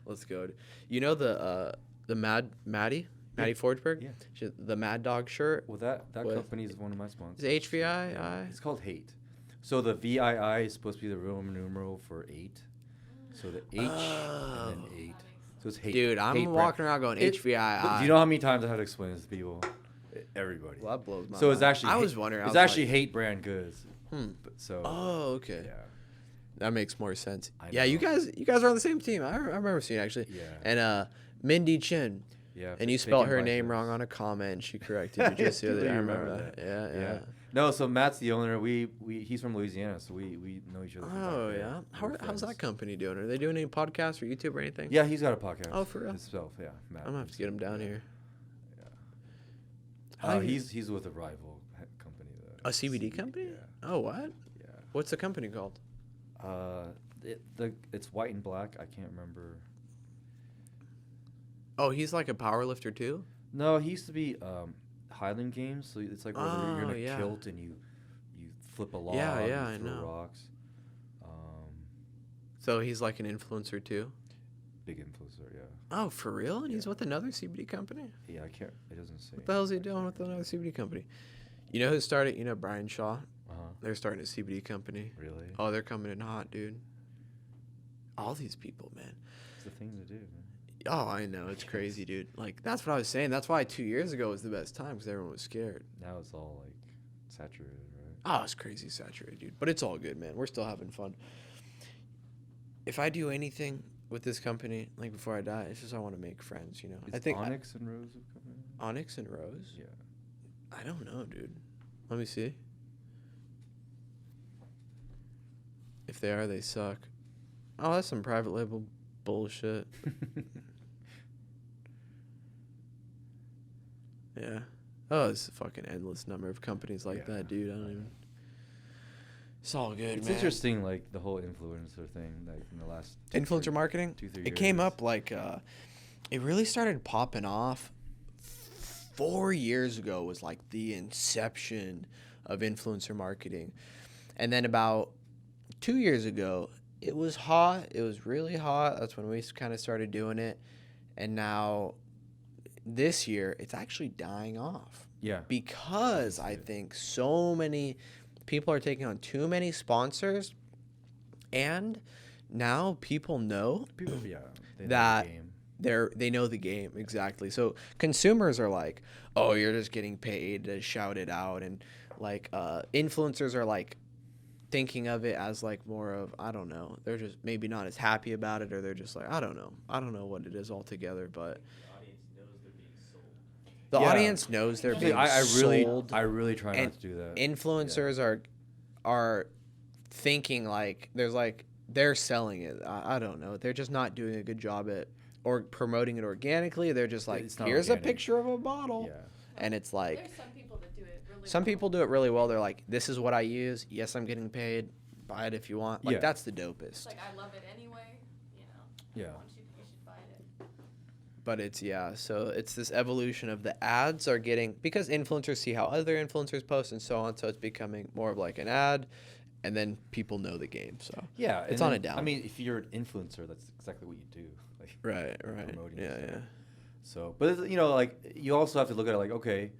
Let's go. You know the Maddie Forsberg? Yeah. The Mad Dog shirt. Well, that With- company is one of my sponsors. Is it HVI? It's called Hate. So the VII is supposed to be the Roman numeral for 8. So the H and then 8. So it's hate. Dude, I'm hate walking around going It- HVII. Do you know how many times I had to explain this to people? Everybody. Well, that blows my So mind. it's actually. I was wondering. I It's was actually like, hate brand goods. Hmm. But, so. Oh, okay. Yeah. That makes more sense. I Yeah, you know. guys are on the same team. I remember seeing it, actually. Yeah. And Mindy Chin. Yeah. And you bacon spelled her black name goods. wron on a comment. And she corrected you just the other day. I remember that. Yeah. No, so Matt's the owner. He's from Louisiana, so we know each other. from back Oh then. yeah. We're How's that friends. company doing? Are they doing any podcasts or YouTube or anything? Yeah, he's got a podcast. Oh, for real? Himself, yeah. Matt. I'm gonna have to get him down here. He's with a rival company. A CBD company? Yeah. Oh, what? Yeah. What's the company called? It's white and black. I can't remember. Oh, he's like a power lifter too. No, he used to be Highland Games. So it's like where you're in Oh, a yeah. kilt and you flip a log. Yeah, you I throw know. rocks. So he's like an influencer too. Big influencer, yeah. Oh, for real? And he's Yeah. with another CBD company? Yeah, I can't. It doesn't say. What the hell is he doing with another CBD company? You know who started? You know Brian Shaw? They're starting a CBD company. Really? Oh, they're coming in hot, dude. All these people, man. It's the thing to do, man. Oh, I know. It's crazy, dude. Like, that's what I was saying. That's why 2 years ago was the best time because everyone was scared. Now it's all like saturated, right? Oh, it's crazy saturated, dude. But it's all good, man. We're still having fun. If I do anything with this company, like before I die, it's just I want to make friends, you know. Is I think Onyx and Rose have come in? Onyx and Rose? Yeah. I don't know, dude. Let me see. If they are, they suck. Oh, that's some private label bullshit. Yeah. Oh, it's a fucking endless number of companies like Yeah. that, dude. I don't even. It's all good, It's man. interesting, like the whole influencer thing, like in the last Influencer marketing? 2-3 It came years. up like it really started popping off 4 years ago was like the inception of influencer marketing. And then about 2 years ago, it was hot. It was really hot. That's when we kind of started doing it. And now this year, it's actually dying off. Yeah. Because I think so many people are taking on too many sponsors. And now people know People, yeah. They know the that game. they know the game exactly. So consumers are like, oh, you're just getting paid to shout it out, and like influencers are like thinking of it as like more of, I don't know, they're just maybe not as happy about it, or they're just like, I don't know what it is altogether, but the Yeah. audience knows they're being sold. I really try and not to do that. Influencers are thinking like they're selling it. I don't know. They're just not doing a good job at or promoting it organically. They're just like, It's not here's a organic. picture of a bottle, Yeah. and it's like There's some people that do it really some well. people do it really well. They're like, this is what I use. Yes, I'm getting paid. Buy it if you want. Like Yeah. that's the It's dopest. like, I love it anyway, you know. Yeah. Once you should find it. But it's so it's this evolution of the ads are getting, because influencers see how other influencers post and so on, so it's becoming more of like an ad, and then people know the game. So Yeah. it's and on then, a down. I mean, if you're an influencer, that's exactly what you do. Like, right. promoting Yeah, yourself. yeah. So, but it's, you know, like you also have to look at it like, okay,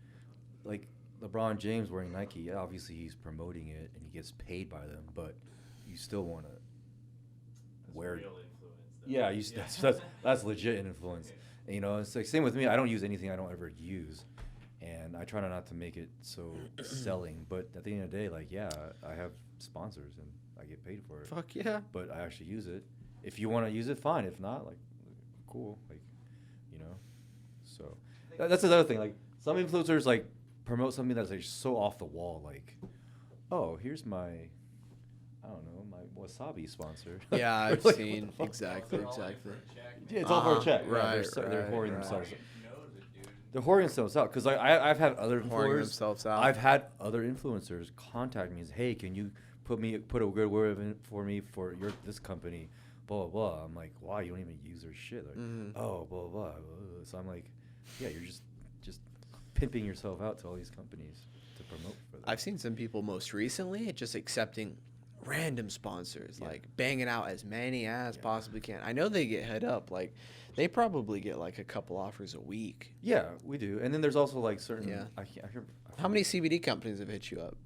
like LeBron James wearing Nike. Yeah, obviously, he's promoting it and he gets paid by them, but you still want to wear. Real influence, though. Yeah, that's legit influence. And, you know, it's like same with me. I don't use anything I don't ever use, and I try not to make it so selling. But at the end of the day, like, yeah, I have sponsors and I get paid for it. Fuck yeah. But I actually use it. If you want to use it, fine. If not, like, cool. Like, you know. So that's another thing. Like, some influencers like promote something that's like so off the wall. Like, oh, here's my, I don't know, my wasabi sponsor. Yeah, I've Like, what seen the fuck? exactly. Yeah, it's all for a check. Right, Yeah, they're right, whoring right. themselves. Knows it, dude. They're whoring themselves out because I've had other Whoring influencers. themselves out. I've had other influencers contact me and say, hey, can you put a good word in for me for this company, blah blah blah. I'm like, wow, you don't even use their shit. Like, oh, blah, blah blah. So I'm like, yeah, you're just pimping yourself out to all these companies to promote for them. I've seen some people most recently just accepting random sponsors, Yeah. like banging out as many as possibly can. I know they get head up, like they probably get like a couple offers a week. Yeah, we do. And then there's also like certain. Yeah. I hear. How many CBD companies have hit you up?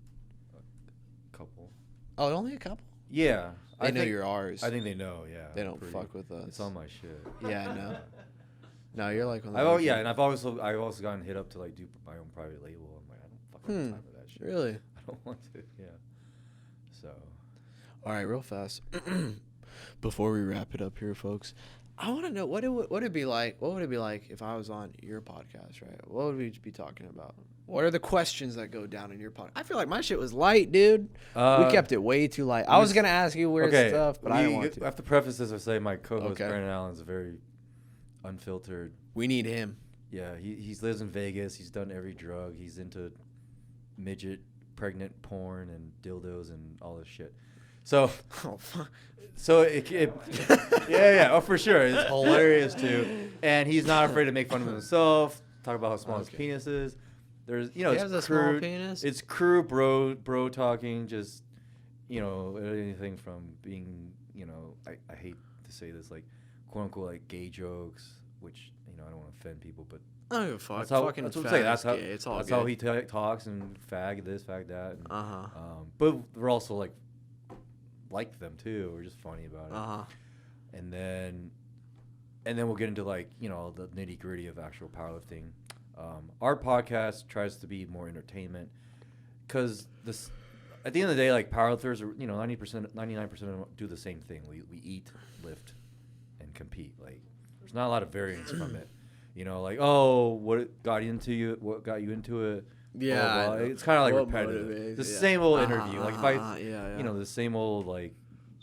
Couple. Oh, only a couple. Yeah, They know you're ours. I think they know. Yeah, They don't fuck with us. It's on my shit. Yeah, I know. No, you're like. And I've also gotten hit up to like do my own private label. I'm like, I don't fucking have time for that shit. Really? I don't want to. Yeah. So. All right, real fast. Before we wrap it up here, folks, I want to know what would it be like? What would it be like if I was on your podcast, right? What would we be talking about? What are the questions that go down in your podcast? I feel like my shit was light, dude. We kept it way too light. I was gonna ask you weird stuff, but I didn't want to. I have to preface this by saying my co-host Brandon Allen's very unfiltered. We need him. Yeah, he lives in Vegas. He's done every drug. He's into midget pregnant porn and dildos and all this shit. So, yeah, for sure. It's hilarious too. And he's not afraid to make fun of himself, talk about how small his penis is. There's, he has a small penis? It's crude bro talking, just, anything from being, I hate to say this, like, quote unquote, like gay jokes, which, I don't want to offend people, but I don't give a fuck. that's what I'm saying. That's how he talks and fag this, fag that. And, but we're also like them too. We're just funny about it. And then we'll get into the nitty gritty of actual powerlifting. Our podcast tries to be more entertainment because at the end of the day, like powerlifters are 99% of them do the same thing. We eat, lift, and compete. Like there's not a lot of variance from it. What got you into it? Yeah, blah, blah, blah. It's kind of like repetitive. The same old interview. Like if I, the same old like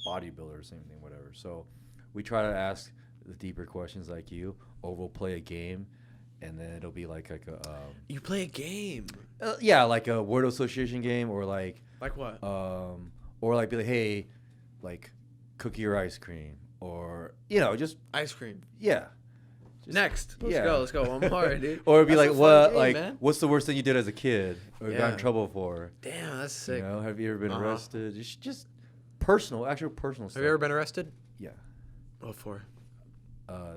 bodybuilder, same thing, whatever. So we try to ask the deeper questions like you, or we'll play a game, and then it'll be like a. You play a game. Yeah, like a word association game, or like. Like what? Or like be like, hey, like, cookie or ice cream, or just ice cream. Yeah. Next. Let's go. One more, dude. Or it'd be like, what? Game, like, man. What's the worst thing you did as a kid or got in trouble for? Damn, that's sick. Have you ever been arrested? Just actual personal stuff. Have you ever been arrested? Yeah. What for?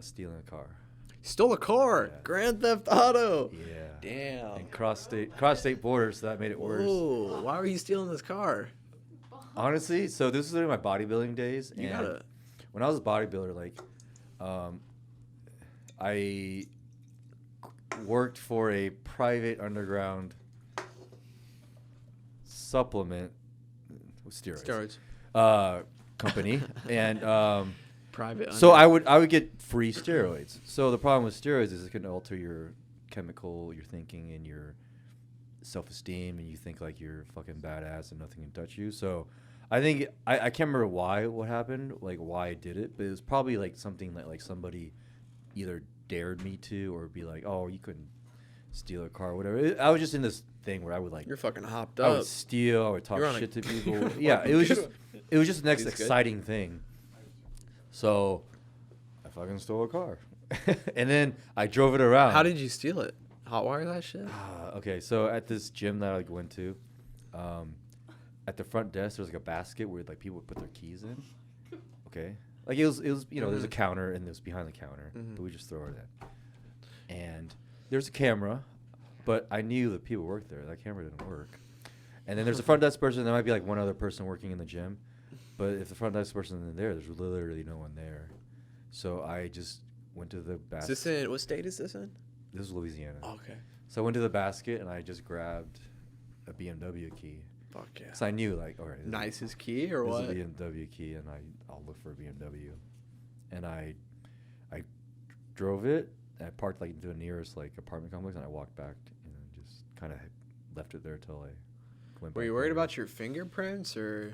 Stealing a car. Stole a car. Yeah. Grand Theft Auto. Yeah. Damn. And cross state borders, so that made it worse. Ooh, why were you stealing this car? Honestly, so this was during my bodybuilding days. When I was a bodybuilder, like, I worked for a private underground supplement steroids company, and private. So I would get free steroids. So the problem with steroids is it can alter your chemical, your thinking, and your self-esteem, and you think like you're fucking badass and nothing can touch you. So I think I can't remember what happened, like why I did it, but it was probably like something that like somebody either dared me to or be like, oh, you couldn't steal a car or whatever. I was just in this thing where I would like, you're fucking hopped up. I would steal, I would talk shit to people. Yeah, it was just the next exciting thing. So I fucking stole a car. And then I drove it around. How did you steal it? Hotwire that shit? Okay, so at this gym that I went to, at the front desk there was like a basket where like people would put their keys in. Okay. Like it was there's a counter and it was behind the counter, but we just throw it in. And there's a camera, but I knew that people worked there. That camera didn't work. And then there's a front desk person. There might be like one other person working in the gym, but if the front desk person isn't there, there's literally no one there. So I just went to the basket. Is this in what state is this in? This is Louisiana. Oh, okay. So I went to the basket and I just grabbed a BMW key. Fuck yeah. So I knew like, all right. Nicest key or what? This is a BMW key, and I'll look for a BMW. And I drove it. And I parked like into the nearest like apartment complex, and I walked back and just kind of left it there till I went. Were you worried about your fingerprints or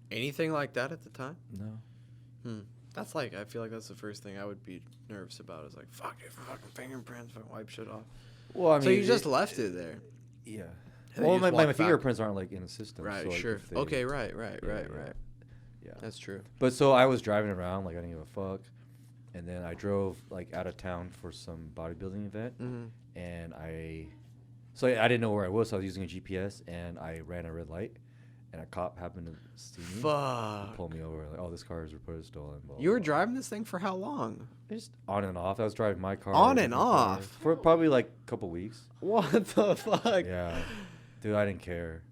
anything like that at the time? No. That's like, I feel like that's the first thing I would be nervous about is like, fuck it, fucking fingerprints, fucking wipe shit off. Well, I mean, so you just left it there. Yeah. Well, my fingerprints aren't like in a system. Right, so, like, sure. Okay, right. Yeah. That's true. But so I was driving around like I didn't give a fuck, and then I drove like out of town for some bodybuilding event, and I didn't know where I was, so I was using a GPS, and I ran a red light, and a cop happened to see me. Fuck. And pull me over like, oh, this car is reported stolen. Blah, you were driving this thing for how long? Just on and off. I was driving my car. On and off? For probably like a couple weeks. What the fuck? Yeah. Dude, I didn't care.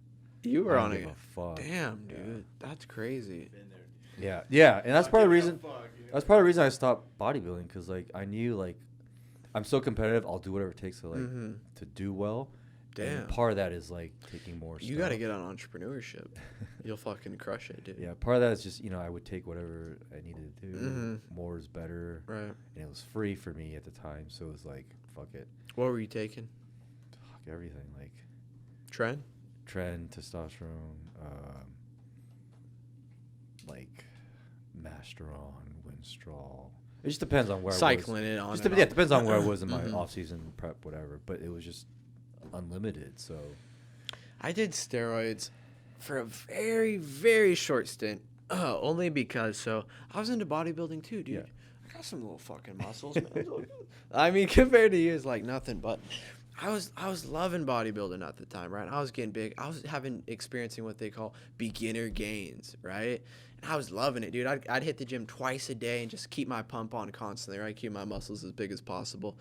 You were I on don't a give fuck. damn, dude. That's crazy. Yeah, and that's part of the reason. That's part of the reason I stopped bodybuilding, because like I knew like I'm so competitive. I'll do whatever it takes to like to do well. Damn. And part of that is like taking more. You got to get on entrepreneurship. You'll fucking crush it, dude. Yeah, part of that is just I would take whatever I needed to do. More is better. Right. And it was free for me at the time, so it was like fuck it. What were you taking? Fuck everything, like Tren, testosterone, like Masteron, Winstrol. It just depends on where I was. cycling it on. It depends on where I was in my off-season prep, whatever. But it was just unlimited. So I did steroids for a very, very short stint, only because I was into bodybuilding too, dude. Yeah. I got some little fucking muscles, man. I mean, compared to you, it's like nothing. But I was loving bodybuilding at the time, right? I was getting big. I was experiencing what they call beginner gains, right? And I was loving it, dude. I'd hit the gym twice a day and just keep my pump on constantly, right? Keep my muscles as big as possible.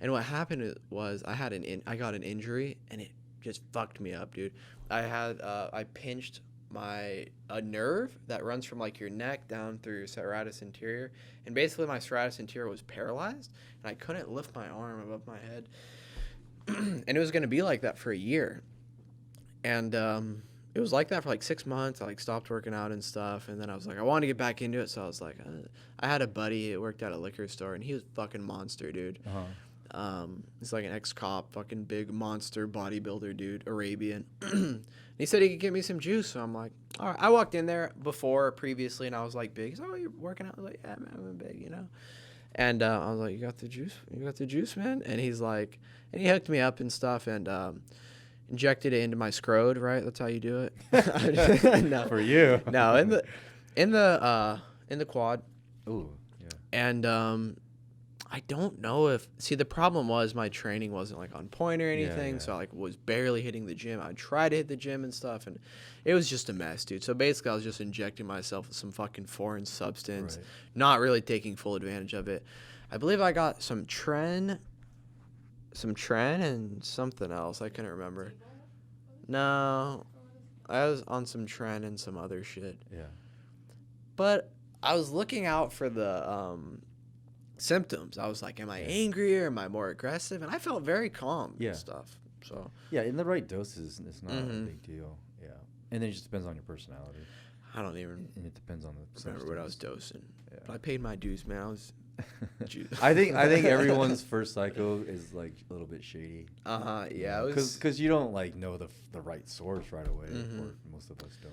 And what happened was I got an injury, and it just fucked me up, dude. I pinched a nerve that runs from like your neck down through your serratus anterior, and basically my serratus anterior was paralyzed, and I couldn't lift my arm above my head. And it was going to be like that for a year. And it was like that for like 6 months. I like stopped working out and stuff, and then I was like, I wanted to get back into it, so I was like, I had a buddy that worked at a liquor store, and he was a fucking monster, dude. He's like an ex-cop, fucking big monster bodybuilder dude, Arabian. And he said he could get me some juice, so I'm like, all right. I walked in there previously, and I was like big. He's like, oh, you're working out? I was like, yeah, man, I'm big, And I was like, you got the juice? You got the juice, man? And he's like, and he hooked me up and stuff, and injected it into my scrode, right? That's how you do it. No, for you. No, in the quad. Ooh, yeah. And I don't know if the problem was my training wasn't like on point or anything, Yeah. so I like was barely hitting the gym. I tried to hit the gym and stuff, and it was just a mess, dude. So basically, I was just injecting myself with some fucking foreign substance, not really taking full advantage of it. I believe I got some Tren and something else. I couldn't remember. No, I was on some Tren and some other shit. Yeah. But I was looking out for the symptoms. I was like, am I angry or am I more aggressive? And I felt very calm and stuff. So yeah, in the right doses, it's not a big deal. Yeah, and it just depends on your personality. I don't even. And it depends on the. Remember what I was dosing. Yeah. But I paid my dues, man. I was. I think everyone's first cycle is like a little bit shady. Yeah. Because you don't like know the right source right away. Or most of us don't.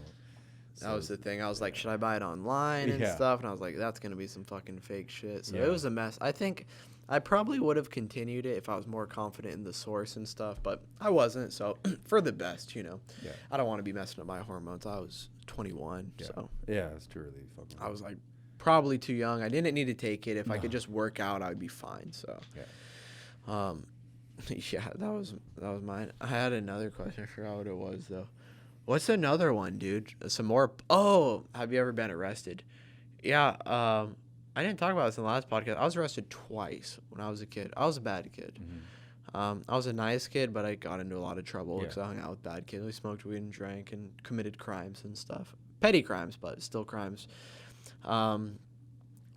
That was the thing. I was like, should I buy it online and stuff? And I was like, that's going to be some fucking fake shit. So it was a mess. I think I probably would have continued it if I was more confident in the source and stuff, but I wasn't. So for the best, Yeah. I don't want to be messing up my hormones. I was 21. Yeah. So yeah, it's too early. I was like probably too young. I didn't need to take it. If I could just work out, I would be fine. So yeah, that was mine. I had another question. I forgot what it was though. What's another one, dude? Some more. Oh, have you ever been arrested? Yeah. I didn't talk about this in the last podcast. I was arrested twice when I was a kid. I was a bad kid. I was a nice kid, but I got into a lot of trouble because I hung out with bad kids. We smoked weed and drank and committed crimes and stuff. Petty crimes, but still crimes.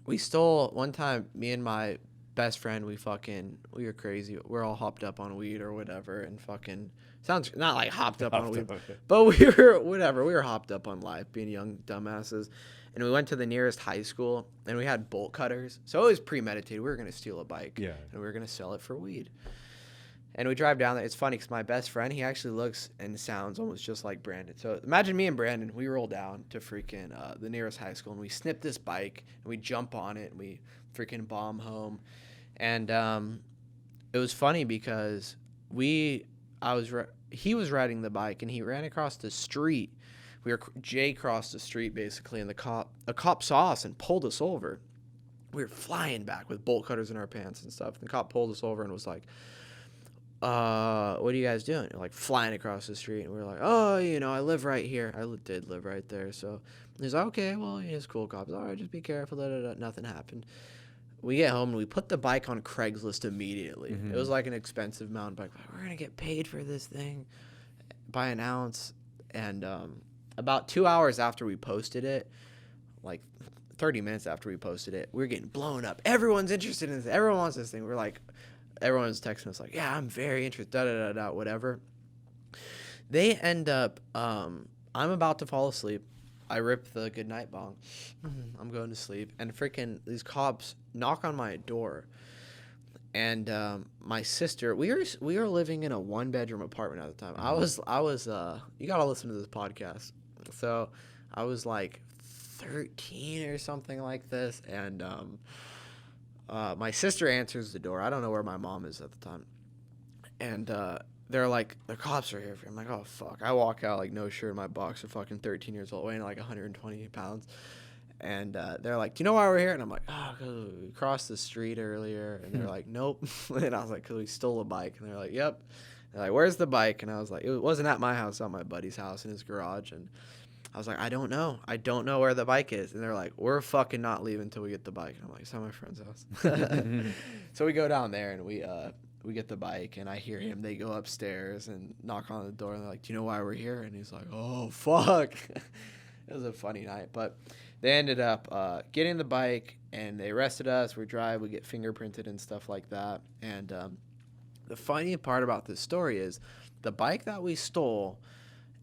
We stole one time. Me and my best friend, we were crazy. We're all hopped up on weed or whatever, and fucking. Sounds not like hopped up on weed, but we were hopped up on life, being young dumbasses. And we went to the nearest high school, and we had bolt cutters. So it was premeditated. We were going to steal a bike, and we were going to sell it for weed. And we drive down there. It's funny because my best friend, he actually looks and sounds almost just like Brandon. So imagine me and Brandon, we roll down to freaking the nearest high school, and we snip this bike, and we jump on it, and we freaking bomb home. And it was funny because he was riding the bike, and he ran across the street. Jay crossed the street basically, and a cop saw us and pulled us over. We were flying back with bolt cutters in our pants and stuff. The cop pulled us over and was like, what are you guys doing? We're like flying across the street, and we were like, oh, I live right here. I did live right there. So he's like, okay, well, he's cool, cops. All right, just be careful. Nothing happened. We get home, and we put the bike on Craigslist immediately. It was like an expensive mountain bike. We're going to get paid for this thing by an ounce. And about 2 hours after we posted it, like 30 minutes after we posted it, we were getting blown up. Everyone's interested in this. Everyone wants this thing. We're like, everyone's texting us like, yeah, I'm very interested, da-da-da-da, whatever. They end up, I'm about to fall asleep. I rip the goodnight bong. I'm going to sleep. And freaking these cops knock on my door. And my sister, we were living in a 1-bedroom apartment at the time. I was you got to listen to this podcast. So I was like 13 or something like this. And my sister answers the door. I don't know where my mom is at the time. And they're like, the cops are here. I'm like, oh, fuck. I walk out like no shirt in my boxer, fucking 13 years old, weighing like 120 pounds. And they're like, do you know why we're here? And I'm like, oh, because we crossed the street earlier. And they're like, nope. And I was like, because we stole a bike. And they're like, yep. They're like, where's the bike? And I was like, it wasn't at my house, at my buddy's house in his garage. And I was like, I don't know. I don't know where the bike is. And they're like, we're fucking not leaving until we get the bike. And I'm like, it's at my friend's house. So we go down there and we get the bike, and I hear him. They go upstairs and knock on the door, and they're like, do you know why we're here? And he's like, oh, fuck. It was a funny night. But they ended up getting the bike, and they arrested us. We drive. We get fingerprinted and stuff like that. And the funny part about this story is the bike that we stole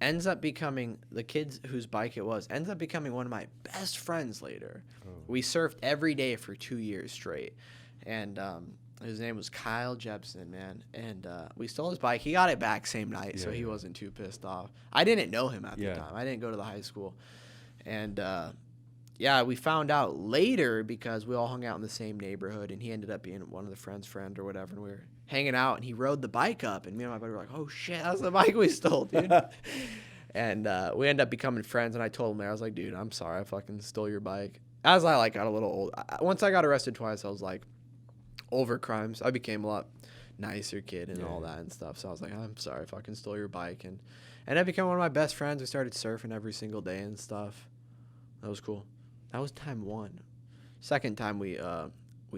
ends up becoming, the kid whose bike it was, ends up becoming one of my best friends later. Oh. We surfed every day for 2 years straight. And his name was Kyle Jepson, man. And we stole his bike. He got it back same night, so he wasn't too pissed off. I didn't know him at the time. I didn't go to the high school. And, we found out later because we all hung out in the same neighborhood, and he ended up being one of the friends' friend or whatever, and we were hanging out, and he rode the bike up, and me and my buddy were like, oh, shit, that's the bike we stole, dude. And we ended up becoming friends, and I told him there, I was like, dude, I'm sorry, I fucking stole your bike. As I, got a little old, once I got arrested twice, I was like, over crimes, I became a lot nicer kid and all that and stuff. So I was like, I'm sorry, I fucking stole your bike. And I became one of my best friends. We started surfing every single day and stuff. That was cool. That was time one. Second time we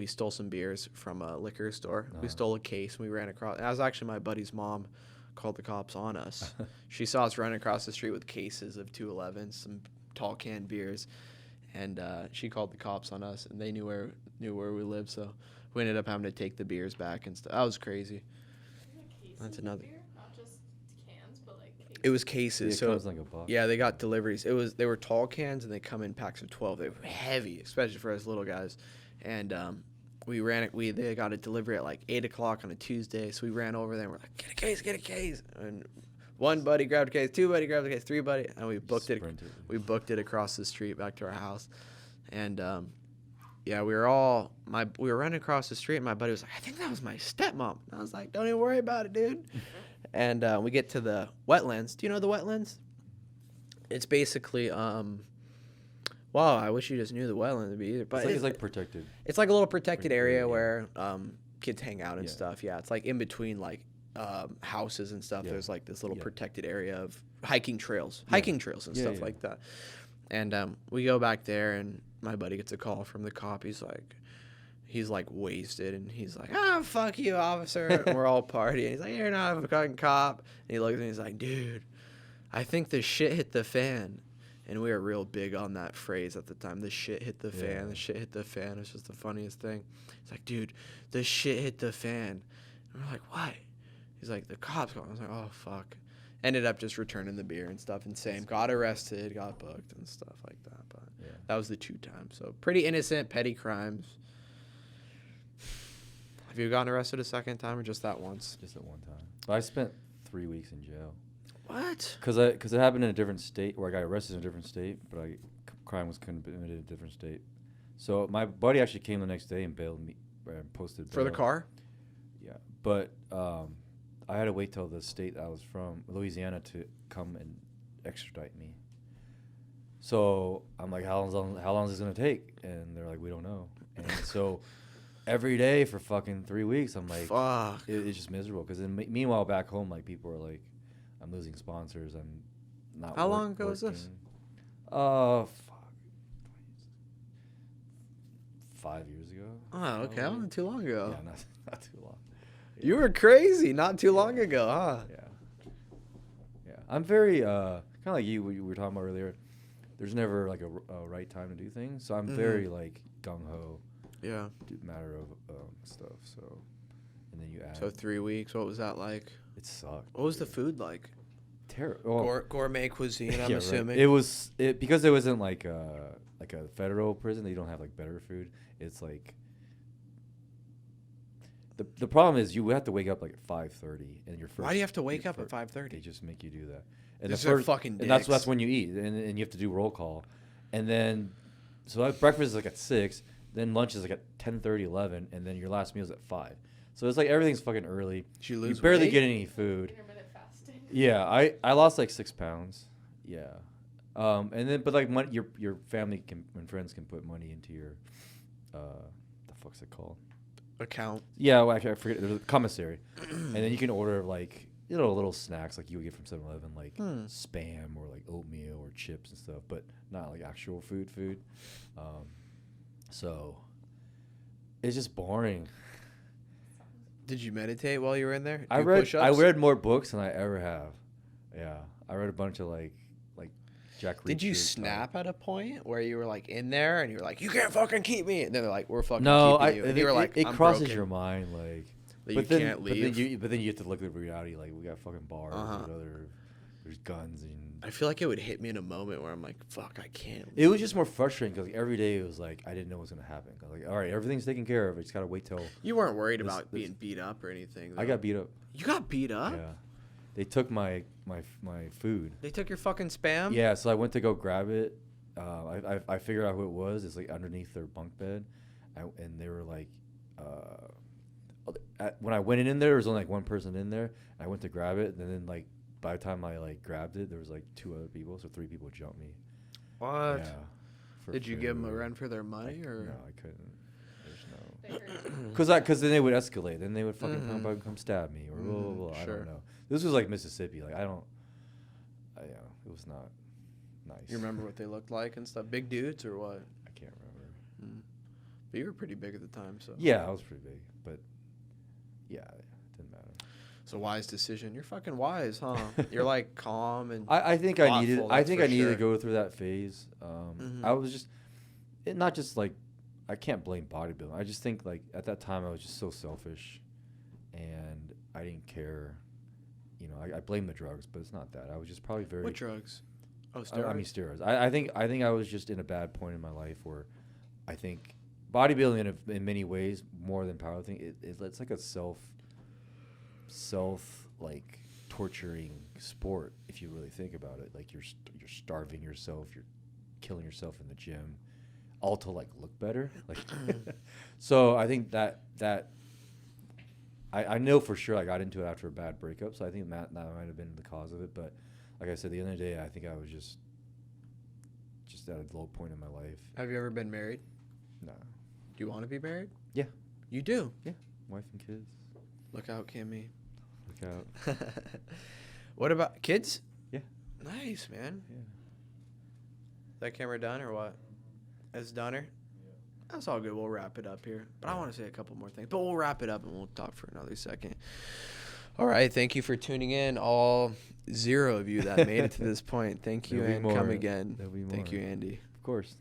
stole some beers from a liquor store. We stole a case and we ran across. That was actually my buddy's mom called the cops on us. She saw us running across the street with cases of 211s, some tall can beers, and she called the cops on us, and they knew where we lived. So we ended up having to take the beers back and stuff. That was crazy. That's another. Beer? Not just cans, but like cases. It was cases. It so comes like a box. Yeah, they got deliveries. They were tall cans, and they come in packs of 12. They were heavy, especially for us little guys. And they got a delivery at like 8:00 on a Tuesday. So we ran over there and we're like, get a case. And one buddy grabbed a case, two buddy grabbed a case, three buddy, and we booked it. We booked it across the street back to our house. And we were running across the street, and my buddy was like, I think that was my stepmom. And I was like, don't even worry about it, dude. And we get to the wetlands. Do you know the wetlands? It's basically, wow, I wish you just knew the wetlands would be either. But it's like protected. It's like a little protected area where kids hang out and stuff. Yeah, it's like in between like houses and stuff. There's like this little protected area of hiking trails and stuff like that. And we go back there, and my buddy gets a call from the cop. He's like wasted, and he's like, fuck you, officer. And we're all partying. He's like, you're not a fucking cop. And he looks at me, he's like, dude, I think the shit hit the fan. And we were real big on that phrase at the time. The shit hit the fan. The shit hit the fan. It's just the funniest thing. He's like, dude, the shit hit the fan. And we're like, what? He's like, the cops got. I was like, oh, fuck. Ended up just returning the beer and stuff, and same. Got arrested, got booked and stuff like that. But that was the 2 times. So pretty innocent, petty crimes. Have you gotten arrested a second time or just that once? Just at one time. But I spent 3 weeks in jail. What? Because it happened in a different state, where I got arrested in a different state, but crime was committed in a different state. So my buddy actually came the next day and bailed me, and posted bail. For the car? Yeah, but I had to wait till the state I was from, Louisiana, to come and extradite me. So I'm like, how long is this gonna take? And they're like, we don't know. And so every day for fucking 3 weeks, I'm like, fuck. It's just miserable. Because meanwhile, back home, like, people are like, I'm losing sponsors. I'm not. How long ago was this? 5 years ago. Oh, okay. That wasn't too long ago. Yeah, not too long. You were crazy not too long ago, huh? Yeah. I'm very kind of like you, what you were talking about earlier. There's never like a right time to do things, so I'm very like gung ho. Yeah. Matter of stuff. So, and then you add. So 3 weeks. What was that like? It sucked. What was the food like? Terrible. Gourmet cuisine. I'm yeah, assuming. Right. Because it wasn't like a federal prison. They don't have like better food. It's like. The problem is you have to wake up like at 5:30 and your first. Why do you have to wake up at 5:30? They just make you do that. And These are fucking and that's dicks. when you eat, and you have to do roll call, and then so that breakfast is like at 6, then lunch is like at 10:30, 11, and then your last meal is at 5. So it's like everything's fucking early. Did you lose You barely weight? get any food. Intermittent fasting. Yeah, I lost like 6 pounds. Yeah, and then but like your family and friends can put money into your the fuck's it called? Account. Yeah, well, I forget. There's a commissary, and then you can order like little snacks like you would get from 7-Eleven, like spam or like oatmeal or chips and stuff, but not like actual food. So it's just boring. Did you meditate while you were in there? Do I you read push-ups? more books than I ever have. Yeah, I read a bunch of like Jack Reacher. Did you snap at a point where you were like in there and you were like, you can't fucking keep me? And then they're like, we're fucking keeping you. And you were like, it I'm crosses broken. your mind like. That But you then, can't leave. But then you have to look at reality. Like we got fucking bars. Uh-huh. There's guns and. I feel like it would hit me in a moment where I'm like, fuck, I can't. It was just more frustrating because like, every day it was like I didn't know what was gonna happen. I was like, all right, everything's taken care of. I just gotta wait till. You weren't worried about being beat up or anything. Though. I got beat up. You got beat up? Yeah, they took my food. They took your fucking Spam? Yeah, so I went to go grab it. I figured out who it was. It's like underneath their bunk bed, and they were like. When I went in there was only like one person in there. I went to grab it, and then like by the time I like grabbed it, there was like 2 other people, so 3 people jumped me. What? Yeah. Did you give them a run for their money or? No, I couldn't. There's no. They hurt. Because then they would escalate. Then they would fucking come stab me or blah, blah, blah. I Sure. don't know. This was like Mississippi. Like it was not nice. You remember what they looked like and stuff? Big dudes or what? I can't remember. But you were pretty big at the time, so. Yeah, I was pretty big, but yeah, it didn't matter. It's a wise decision. You're fucking wise, huh? You're like calm and. I think I needed. thoughtful, I that's think for I needed sure. to go through that phase. I was just, not just like, I can't blame bodybuilding. I just think like at that time I was just so selfish, and I didn't care. You know, I blame the drugs, but it's not that. I was just probably very. What drugs? Oh, steroids. I mean steroids. I think I was just in a bad point in my life where, I think, bodybuilding in many ways more than powerlifting. It's like a self like torturing sport if you really think about it. Like you're starving yourself, you're killing yourself in the gym, all to like look better. Like, so I think that I know for sure I got into it after a bad breakup. So I think that might have been the cause of it. But like I said, at the end of the day, I think I was just at a low point in my life. Have you ever been married? No. Do you want to be married? Yeah. You do? Yeah. Wife and kids. Look out, Kimmy. Look out. What about kids? Yeah. Nice, man. Yeah. That camera done or what? It's done or? Yeah. That's all good. We'll wrap it up here. But I want to say a couple more things. But we'll wrap it up and we'll talk for another second. All right. Thank you for tuning in. All 0 of you that made it to this point. Thank you, There'll be and more. come again. There'll be Thank more. you, Andy. Of course.